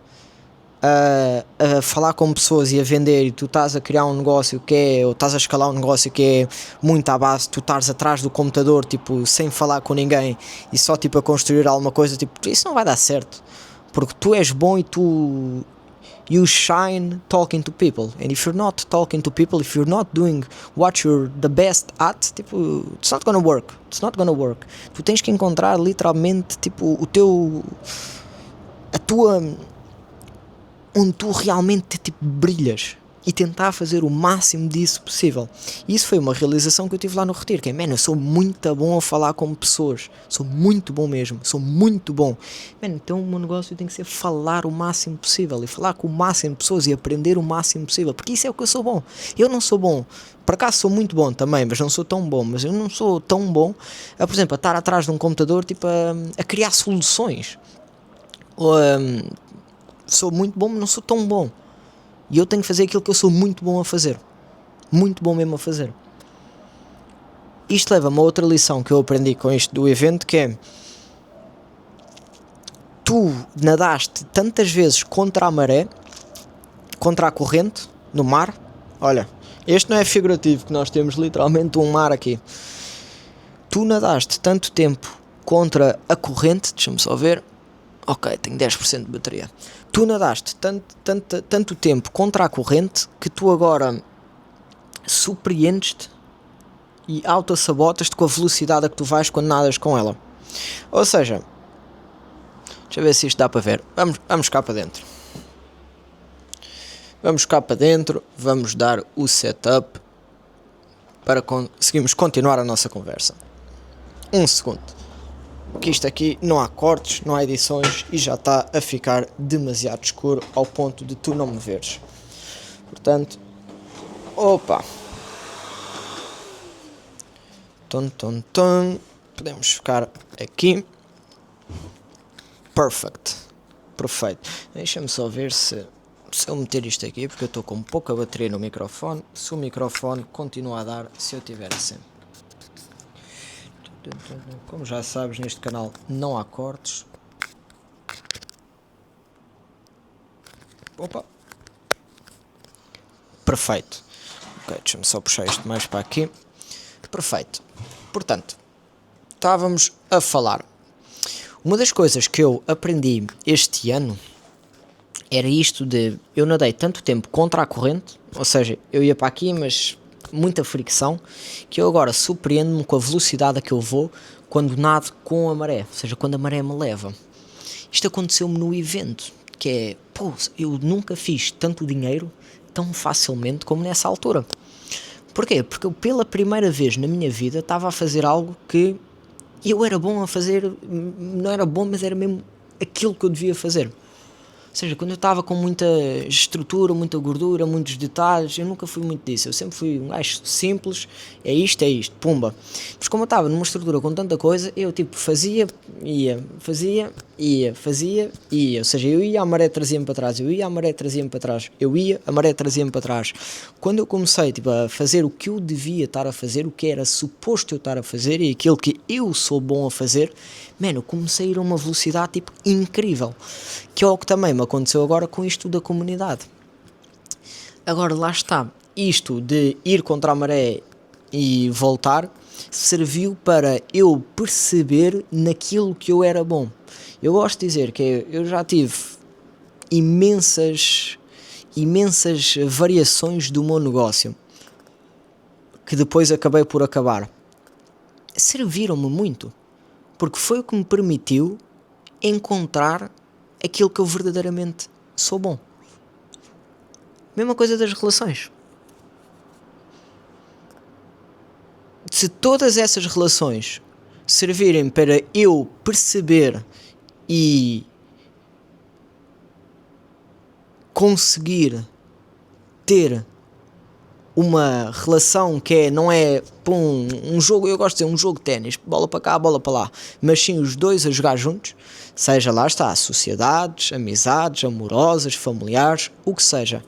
a falar com pessoas e a vender, e tu estás a criar um negócio que é, ou estás a escalar um negócio que é muito à base, tu estás atrás do computador, tipo, sem falar com ninguém e só tipo a construir alguma coisa, tipo, isso não vai dar certo, porque tu és bom e tu you shine talking to people, and if you're not talking to people, if you're not doing what you're the best at, tipo, it's not gonna work. Tu tens que encontrar literalmente tipo a tua onde tu realmente tipo brilhas e tentar fazer o máximo disso possível. E isso foi uma realização que eu tive lá no retiro, que é, eu sou muito bom a falar com pessoas, sou muito bom mesmo, então o meu negócio tem que ser falar o máximo possível e falar com o máximo de pessoas e aprender o máximo possível, porque isso é o que eu sou bom. Eu não sou bom, por acaso sou muito bom também, mas não sou tão bom, mas eu não sou tão bom, por exemplo, a estar atrás de um computador tipo a criar soluções, ou sou muito bom, mas não sou tão bom. E eu tenho que fazer aquilo que eu sou muito bom a fazer. Muito bom mesmo a fazer. Isto leva-me a outra lição que eu aprendi com isto do evento, que é: tu nadaste tantas vezes contra a maré, contra a corrente, no mar. Olha, este não é figurativo, que nós temos literalmente um mar aqui. Tu nadaste tanto tempo contra a corrente, deixa-me só ver. Ok, tenho 10% de bateria. Tu nadaste tanto tempo contra a corrente que tu agora surpreendes-te e auto-sabotas-te com a velocidade a que tu vais quando nadas com ela. Ou seja, deixa eu ver se isto dá para ver. Vamos cá para dentro. Vamos dar o setup para conseguirmos continuar a nossa conversa. Um segundo. Que isto aqui não há cortes, não há edições e já está a ficar demasiado escuro ao ponto de tu não me veres. Portanto, opa, podemos ficar aqui. Perfeito. Deixa-me só ver se eu meter isto aqui, porque eu estou com pouca bateria no microfone, se o microfone continua a dar se eu tiver assim. Como já sabes, neste canal não há cortes. Opa! Perfeito. Ok, deixa-me só puxar isto mais para aqui. Perfeito. Portanto, estávamos a falar. Uma das coisas que eu aprendi este ano era isto de... Eu nadei tanto tempo contra a corrente, ou seja, eu ia para aqui, mas muita fricção, que eu agora surpreendo-me com a velocidade a que eu vou quando nado com a maré, ou seja, quando a maré me leva. Isto aconteceu-me no evento, que é, eu nunca fiz tanto dinheiro tão facilmente como nessa altura. Porquê? Porque eu pela primeira vez na minha vida estava a fazer algo que eu era bom a fazer, não era bom, mas era mesmo aquilo que eu devia fazer. Ou seja, quando eu estava com muita estrutura, muita gordura, muitos detalhes, eu nunca fui muito disso. Eu sempre fui um gajo simples, é isto, pumba. Mas como eu estava numa estrutura com tanta coisa, eu tipo fazia, ia. Ou seja, eu ia, a maré trazia-me para trás, a maré trazia-me para trás. Quando eu comecei tipo, a fazer o que eu devia estar a fazer, o que era suposto eu estar a fazer e aquilo que eu sou bom a fazer, eu comecei a ir a uma velocidade tipo incrível, que é o que também me aconteceu agora com isto da comunidade. Agora lá está, isto de ir contra a maré e voltar serviu para eu perceber naquilo que eu era bom. Eu gosto de dizer que eu já tive imensas variações do meu negócio que depois acabei por acabar. Serviram-me muito, porque foi o que me permitiu encontrar aquilo que eu verdadeiramente sou bom. Mesma coisa das relações. Se todas essas relações servirem para eu perceber e conseguir ter uma relação que não é um jogo, eu gosto de dizer um jogo de ténis, bola para cá, bola para lá, mas sim os dois a jogar juntos, seja lá está, sociedades, amizades, amorosas, familiares, o que seja.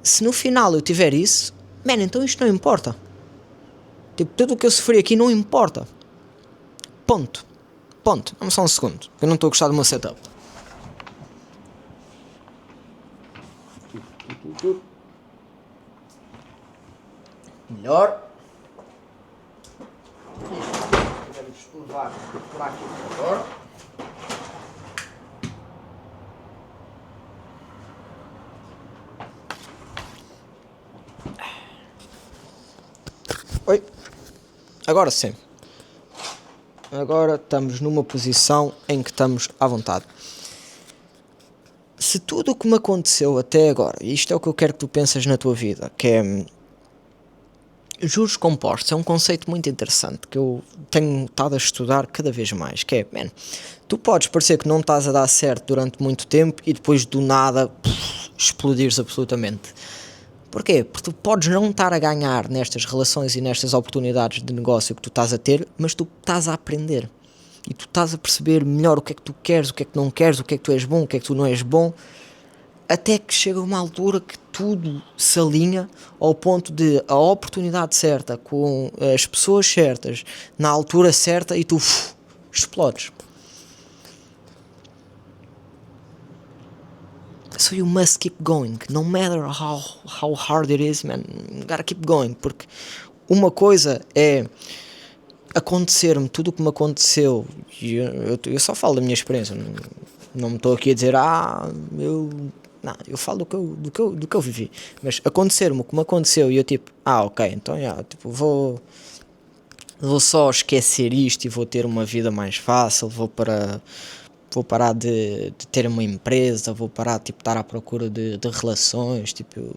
Se no final eu tiver isso, então isto não importa. Tipo, tudo o que eu sofri aqui não importa. Ponto. Ponto, dá-me só um segundo, eu não estou a gostar do meu setup. Melhor. Isto podemos levar para aqui agora. Oi. Agora sim. Agora estamos numa posição em que estamos à vontade. Se tudo o que me aconteceu até agora, e isto é o que eu quero que tu penses na tua vida, que é juros compostos, é um conceito muito interessante que eu tenho estado a estudar cada vez mais, que é, man, tu podes parecer que não estás a dar certo durante muito tempo e depois do nada explodires absolutamente. Porquê? Porque tu podes não estar a ganhar nestas relações e nestas oportunidades de negócio que tu estás a ter, mas tu estás a aprender. E tu estás a perceber melhor o que é que tu queres, o que é que não queres, o que é que tu és bom, o que é que tu não és bom, até que chega uma altura que tudo se alinha ao ponto de a oportunidade certa, com as pessoas certas, na altura certa, e tu explodes. So you must keep going, no matter how hard it is, man, you gotta keep going, porque uma coisa é acontecer-me tudo o que me aconteceu, e eu só falo da minha experiência, não me estou aqui a dizer, eu falo do que eu vivi, mas acontecer-me o que me aconteceu e eu tipo, ok, então tipo, vou só esquecer isto e vou ter uma vida mais fácil, vou parar de ter uma empresa, vou parar de estar à procura de relações, tipo,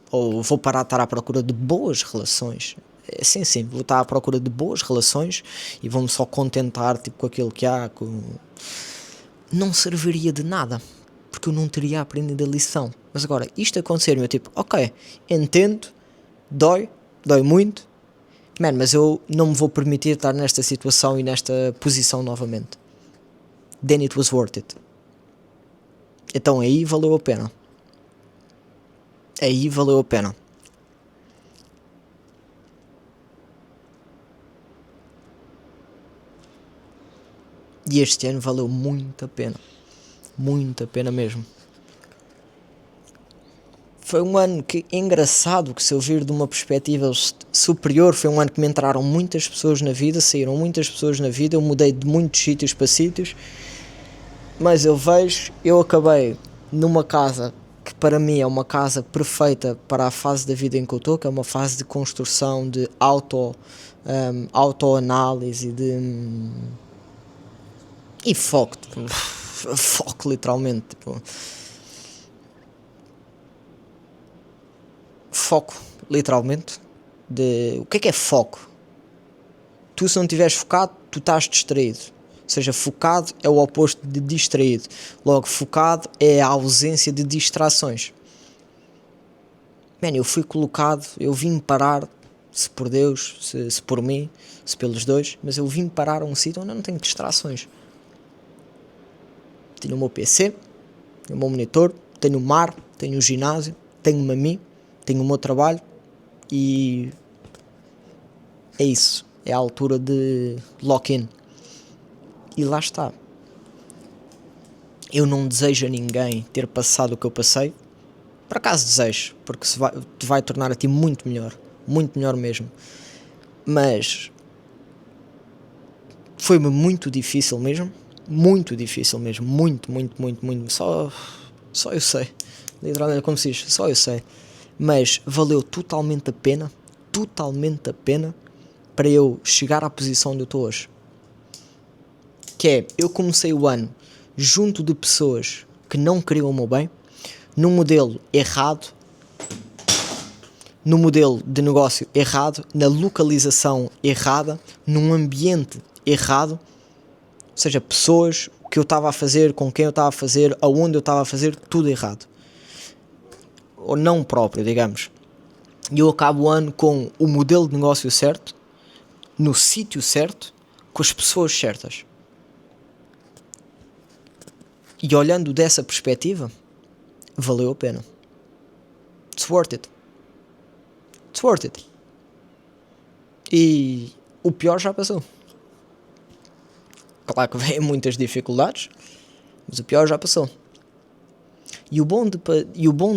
ou vou parar de estar à procura de boas relações. Sim, vou estar à procura de boas relações e vou-me só contentar tipo, com aquilo que há. Não serviria de nada, porque eu não teria aprendido a lição. Mas agora, isto acontecer-me, eu tipo, ok, entendo, dói muito, man, mas eu não me vou permitir estar nesta situação e nesta posição novamente. Then it was worth it. Então aí valeu a pena. Aí valeu a pena. E este ano valeu muito a pena. Muito a pena mesmo. Foi um ano que, engraçado, que se eu vir de uma perspectiva superior, foi um ano que me entraram muitas pessoas na vida, saíram muitas pessoas na vida, eu mudei de muitos sítios para sítios, mas eu acabei numa casa que para mim é uma casa perfeita para a fase da vida em que eu estou, que é uma fase de construção, de autoanálise, e foco, tipo, foco literalmente, tipo, foco literalmente, o que é foco? Tu se não estiveres focado, tu estás distraído. Ou seja, focado é o oposto de distraído. Logo, focado é a ausência de distrações. Man, eu fui colocado, eu vim parar, se por Deus, se por mim, se pelos dois, mas eu vim parar a um sítio onde eu não tenho distrações. Tenho o meu PC, tenho o meu monitor, tenho o mar, tenho o ginásio, tenho-me a mim, tenho o meu trabalho e é isso. É a altura de lock-in. E lá está. Eu não desejo a ninguém ter passado o que eu passei. Por acaso desejo, porque te vai tornar a ti muito melhor mesmo. Mas foi-me muito difícil mesmo, muito, só eu sei, literalmente como se diz, só eu sei, mas valeu totalmente a pena para eu chegar à posição onde eu estou hoje, que é, eu comecei o ano junto de pessoas que não queriam o meu bem, num modelo errado, no modelo de negócio errado, na localização errada, num ambiente errado, ou seja, pessoas que eu estava a fazer, com quem eu estava a fazer, aonde eu estava a fazer, tudo errado. Ou não próprio, digamos. E eu acabo o ano com o modelo de negócio certo, no sítio certo, com as pessoas certas. E olhando dessa perspectiva, valeu a pena. It's worth it. It's worth it. E o pior já passou. Claro que vem muitas dificuldades, mas o pior já passou. E o bom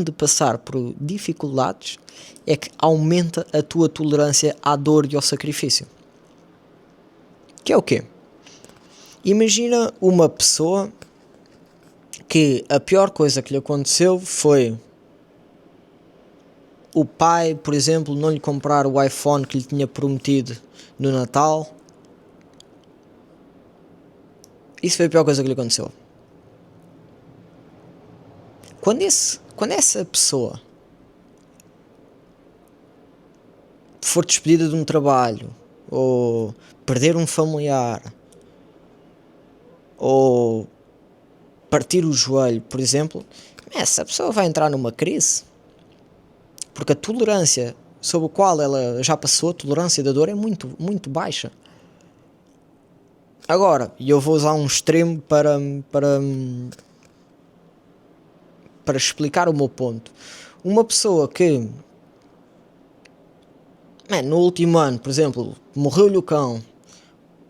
de passar por dificuldades é que aumenta a tua tolerância à dor e ao sacrifício. Que é o quê? Imagina uma pessoa que a pior coisa que lhe aconteceu foi o pai, por exemplo, não lhe comprar o iPhone que lhe tinha prometido no Natal. Isso foi a pior coisa que lhe aconteceu. Quando essa pessoa for despedida de um trabalho, ou perder um familiar, ou partir o joelho, por exemplo, essa pessoa vai entrar numa crise. Porque a tolerância sobre a qual ela já passou, a tolerância da dor é muito, muito baixa. Agora, e eu vou usar um extremo para explicar o meu ponto. Uma pessoa que no último ano, por exemplo, morreu-lhe o cão,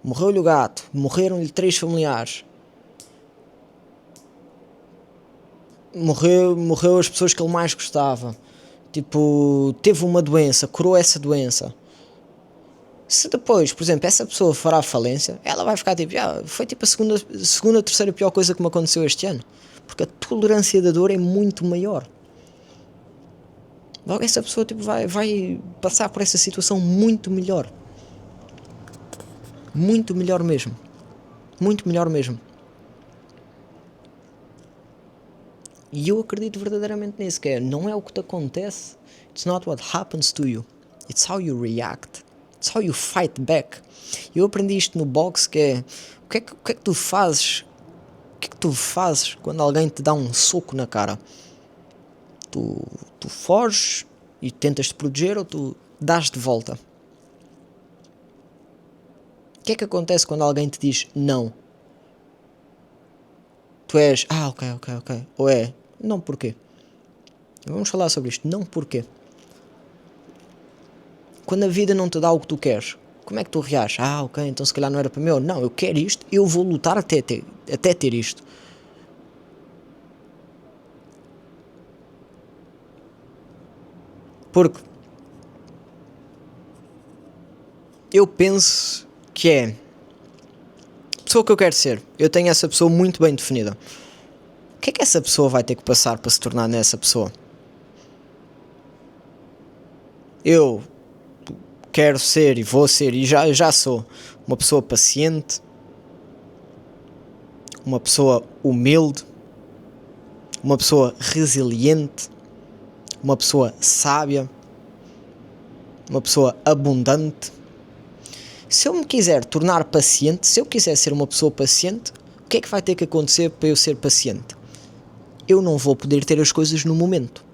morreu-lhe o gato, morreram-lhe 3 familiares, morreu as pessoas que ele mais gostava, tipo, teve uma doença, curou essa doença. Se depois, por exemplo, essa pessoa for à falência, ela vai ficar tipo, foi tipo a segunda, terceira pior coisa que me aconteceu este ano. Porque a tolerância da dor é muito maior. Logo essa pessoa tipo, vai passar por essa situação muito melhor. Muito melhor mesmo. Muito melhor mesmo. E eu acredito verdadeiramente nisso, que é, não é o que te acontece. It's not what happens to you. It's how you react. It's how you fight back. Eu aprendi isto no boxe, que é, o que é que tu fazes? O que é que tu fazes quando alguém te dá um soco na cara? Tu foges e tentas te proteger, ou tu dás de volta? O que é que acontece quando alguém te diz não? Tu és, ok. Ou é, não, porquê? Vamos falar sobre isto, não, porquê? Quando a vida não te dá o que tu queres, como é que tu reages? Ok, então se calhar não era para mim. Não, eu quero isto, eu vou lutar até ter isto. Porque eu penso que é a pessoa que eu quero ser. Eu tenho essa pessoa muito bem definida. O que é que essa pessoa vai ter que passar para se tornar nessa pessoa? Eu quero ser e vou ser e já sou uma pessoa paciente, uma pessoa humilde, uma pessoa resiliente, uma pessoa sábia, uma pessoa abundante. Se eu me quiser tornar paciente, se eu quiser ser uma pessoa paciente, o que é que vai ter que acontecer para eu ser paciente? Eu não vou poder ter as coisas no momento.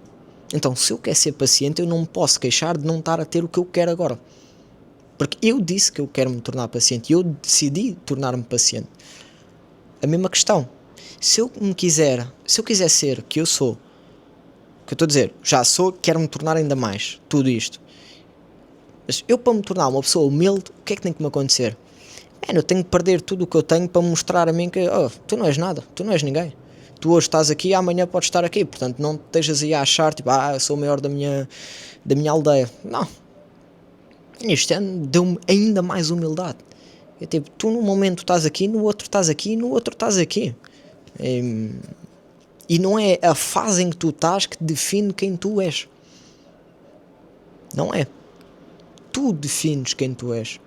Então, se eu quero ser paciente, eu não me posso queixar de não estar a ter o que eu quero agora. Porque eu disse que eu quero me tornar paciente e eu decidi tornar-me paciente. A mesma questão. Se eu quiser ser que eu sou, que eu estou a dizer, já sou, quero me tornar ainda mais, tudo isto. Mas eu, para me tornar uma pessoa humilde, o que é que tem que me acontecer? Eu tenho que perder tudo o que eu tenho para mostrar a mim que tu não és nada, tu não és ninguém. Tu hoje estás aqui, amanhã podes estar aqui. Portanto, não estejas aí a achar, tipo, eu sou o maior da minha aldeia. Não. Isto deu-me ainda mais humildade. É tipo, tu num momento estás aqui, no outro estás aqui, no outro estás aqui. E não é a fase em que tu estás que define quem tu és. Não é. Tu defines quem tu és.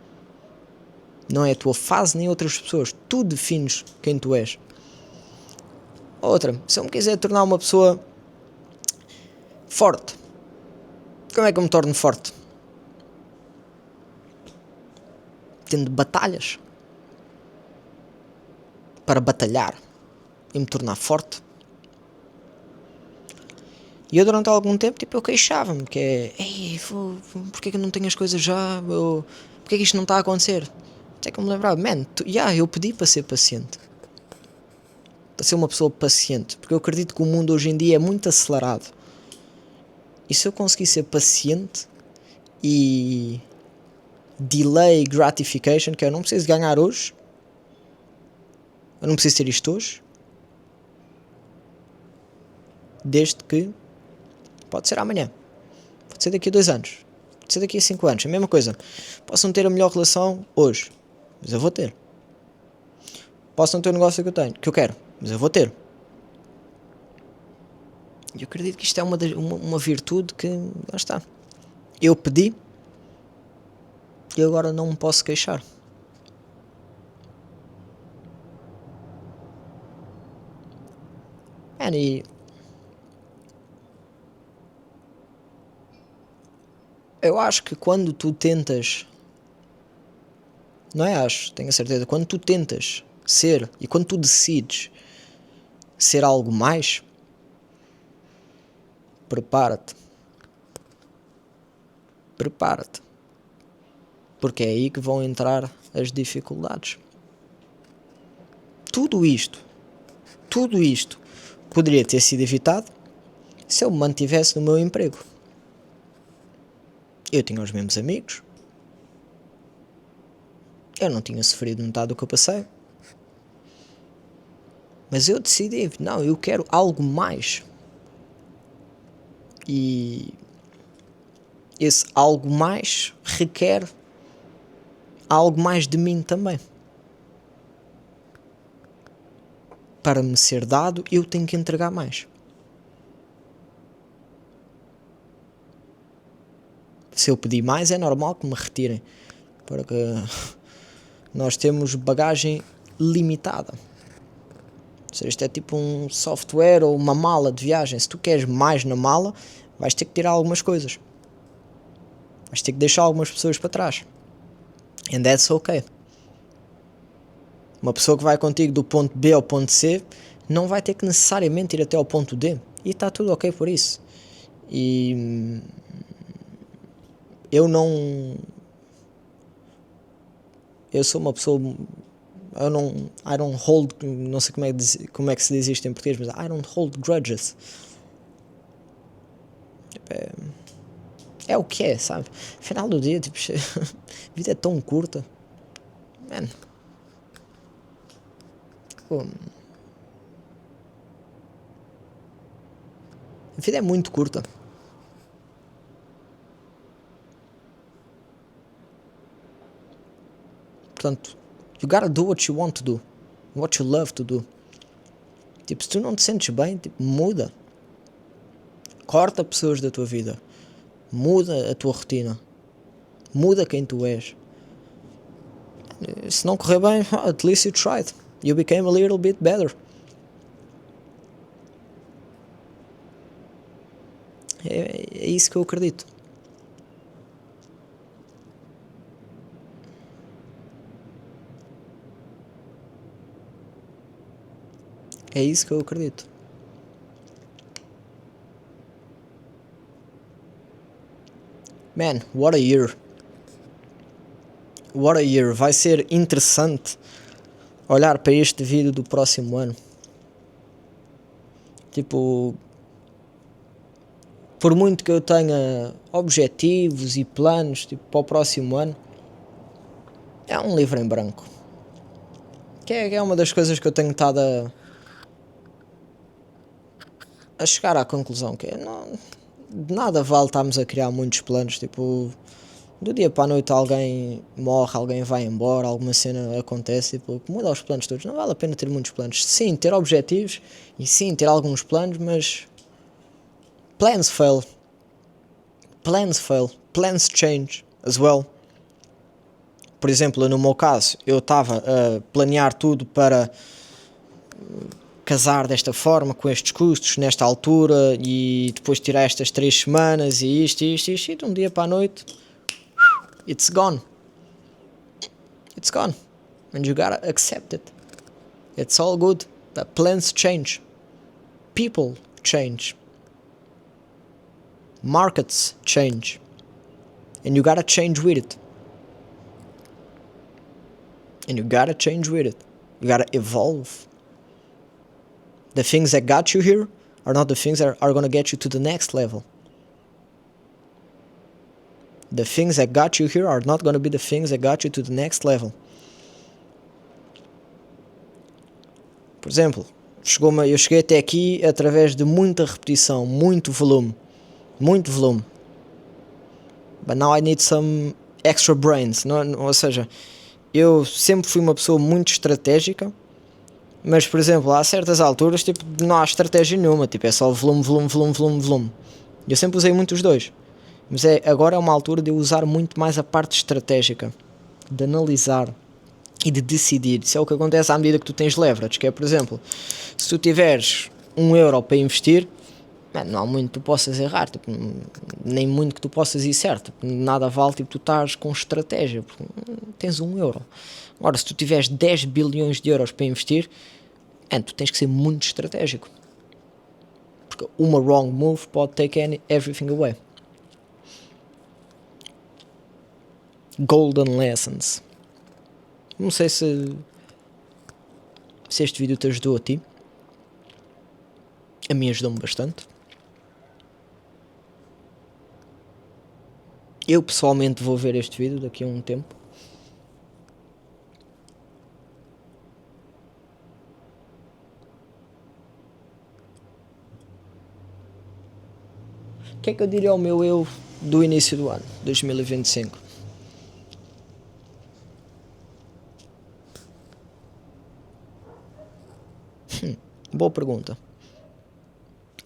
Não é a tua fase nem outras pessoas. Tu defines quem tu és. Outra, se eu me quiser tornar uma pessoa forte, como é que eu me torno forte? Tendo batalhas para batalhar e me tornar forte. E eu durante algum tempo, tipo, eu queixava-me, que é, porquê que eu não tenho as coisas já? Porquê que isto não está a acontecer? Até que eu me lembrava, eu pedi para ser paciente. Para ser uma pessoa paciente. Porque eu acredito que o mundo hoje em dia é muito acelerado. E se eu conseguir ser paciente e delay gratification, que eu não preciso ganhar hoje, Eu não preciso ter isto hoje, desde que pode ser amanhã, pode ser daqui a 2 anos, pode ser daqui a 5 anos, a mesma coisa. Posso não ter a melhor relação hoje, mas eu vou ter. Posso não ter o negócio que eu quero, mas eu vou ter. E eu acredito que isto é uma virtude que, lá está, eu pedi e agora não me posso queixar. E eu acho que quando tu tentas, não é acho, tenho a certeza, quando tu tentas ser e quando tu decides ser algo mais, prepara-te. Prepara-te. Porque é aí que vão entrar as dificuldades. Tudo isto poderia ter sido evitado se eu me mantivesse no meu emprego. Eu tinha os mesmos amigos, eu não tinha sofrido metade do que eu passei, mas eu decidi, não, eu quero algo mais. E esse algo mais requer algo mais de mim também. Para me ser dado, eu tenho que entregar mais. Se eu pedir mais, é normal que me retirem, porque nós temos bagagem limitada. Ou seja, isto é tipo um software ou uma mala de viagem. Se tu queres mais na mala, vais ter que tirar algumas coisas. Vais ter que deixar algumas pessoas para trás. And that's okay. Uma pessoa que vai contigo do ponto B ao ponto C não vai ter que necessariamente ir até ao ponto D. E está tudo ok por isso. E eu não... Eu sou uma pessoa... I don't hold... Não sei como é que se diz isto em português, mas I don't hold grudges. É o que é, sabe? Final do dia, tipo... A vida é tão curta. Man... A vida é muito curta. Portanto, you gotta do what you want to do. What you love to do. Tipo, se tu não te sentes bem, tipo, muda. Corta pessoas da tua vida. Muda a tua rotina. Muda quem tu és. Se não correr bem, at least you tried. You became a little bit better. É isso que eu acredito. É isso que eu acredito. Man, what a year. What a year. Vai ser interessante olhar para este vídeo do próximo ano. Tipo, por muito que eu tenha objetivos e planos tipo, para o próximo ano, é um livro em branco. Que é uma das coisas que eu tenho estado a chegar à conclusão, que é, não, de nada vale estarmos a criar muitos planos, tipo, do dia para a noite alguém morre, alguém vai embora, alguma cena acontece, tipo, muda os planos todos. Não vale a pena ter muitos planos. Sim, ter objetivos e sim, ter alguns planos, mas plans fail. Plans fail. Plans change as well. Por exemplo, no meu caso, eu estava a planear tudo para casar desta forma, com estes custos, nesta altura, e depois tirar estas 3 semanas, e isto, e de um dia para a noite, it's gone. It's gone. And you gotta accept it. It's all good. But plans change. People change. Markets change. And you gotta change with it. And you gotta change with it. You gotta evolve. The things that got you here are not the things that are gonna get you to the next level. The things that got you here are not gonna be the things that got you to the next level. exemplo, eu cheguei até aqui através de muita repetição, muito volume. But now I need some extra brains, ou seja, eu sempre fui uma pessoa muito estratégica, mas, por exemplo, há certas alturas, tipo, não há estratégia nenhuma, tipo, é só volume. Eu sempre usei muito os dois, mas agora é uma altura de eu usar muito mais a parte estratégica, de analisar e de decidir. Isso é o que acontece à medida que tu tens leverage, que é, por exemplo, se tu tiveres 1 euro para investir, não há muito que tu possas errar, tipo, nem muito que tu possas ir certo, tipo, nada vale, tipo, tu estás com estratégia, porque tens 1 euro. Agora, se tu tiveres 10 bilhões de euros para investir, tu tens que ser muito estratégico, porque uma wrong move pode take everything away. Golden lessons. Não sei se este vídeo te ajudou a ti. A mim ajudou-me bastante. Eu pessoalmente vou ver este vídeo daqui a um tempo. O que é que eu diria ao meu eu do início do ano, 2025? Boa pergunta.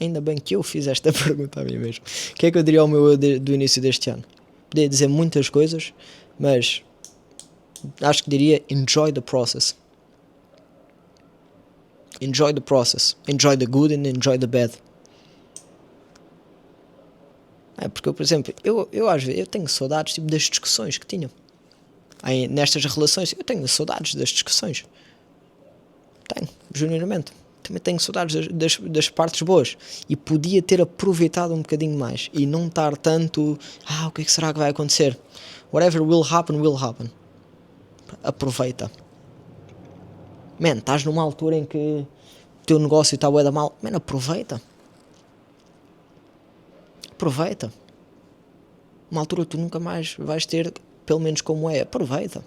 Ainda bem que eu fiz esta pergunta a mim mesmo. O que é que eu diria ao meu eu do início deste ano? Podia dizer muitas coisas, mas acho que diria enjoy the process. Enjoy the process. Enjoy the good and enjoy the bad. Porque, por exemplo, eu às vezes eu tenho saudades tipo, das discussões que tinha. Nestas relações, eu tenho saudades das discussões. Tenho, genuinamente. Também tenho saudades das partes boas. E podia ter aproveitado um bocadinho mais. E não estar tanto, o que é que será que vai acontecer? Whatever will happen. Aproveita. Estás numa altura em que o teu negócio está bué da mal. Aproveita. Uma altura que tu nunca mais vais ter, pelo menos como é. Aproveita.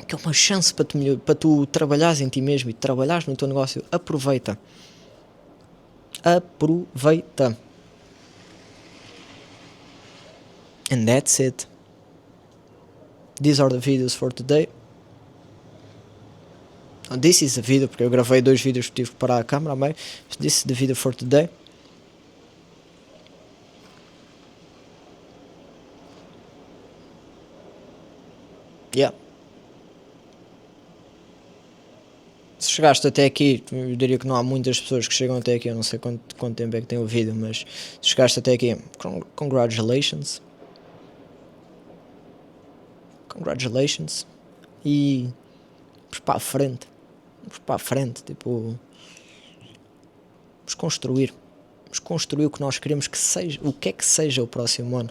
Que é uma chance para tu trabalhares em ti mesmo e trabalhares no teu negócio. Aproveita. And that's it. These are the videos for today. This is the video, porque eu gravei 2 vídeos que tive que parar a câmera, mas this is the video for today. Yeah. Se chegaste até aqui, eu diria que não há muitas pessoas que chegam até aqui, eu não sei quanto tempo é que tem o vídeo, mas se chegaste até aqui, congratulations. E vamos para a frente, tipo, vamos construir o que nós queremos que seja, o que é que seja o próximo ano,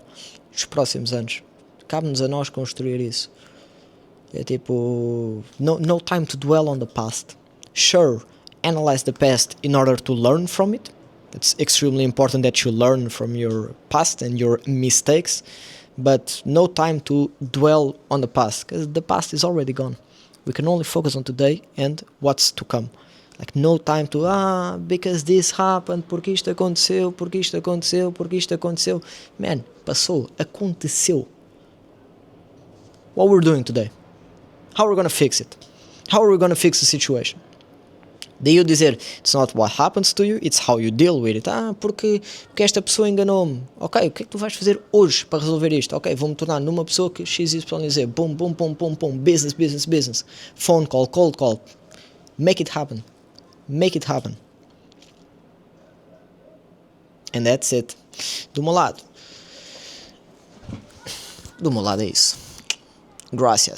os próximos anos. Cabe-nos a nós construir isso. É tipo, no time to dwell on the past. Sure, analyze the past in order to learn from it. It's extremely important that you learn from your past and your mistakes, but no time to dwell on the past, because the past is already gone. We can only focus on today and what's to come. Like, no time to, because this happened, porque isto aconteceu. Man, passou, aconteceu. What we're doing today? How are we gonna fix it? How are we gonna fix the situation? Daí eu dizer, it's not what happens to you, it's how you deal with it. Porque esta pessoa enganou-me. Ok, o que é que tu vais fazer hoje para resolver isto? Ok, vou-me tornar numa pessoa que X, Y, Z. Boom, business. Phone call, cold call. Make it happen. And that's it. Do meu lado é isso. Gracias.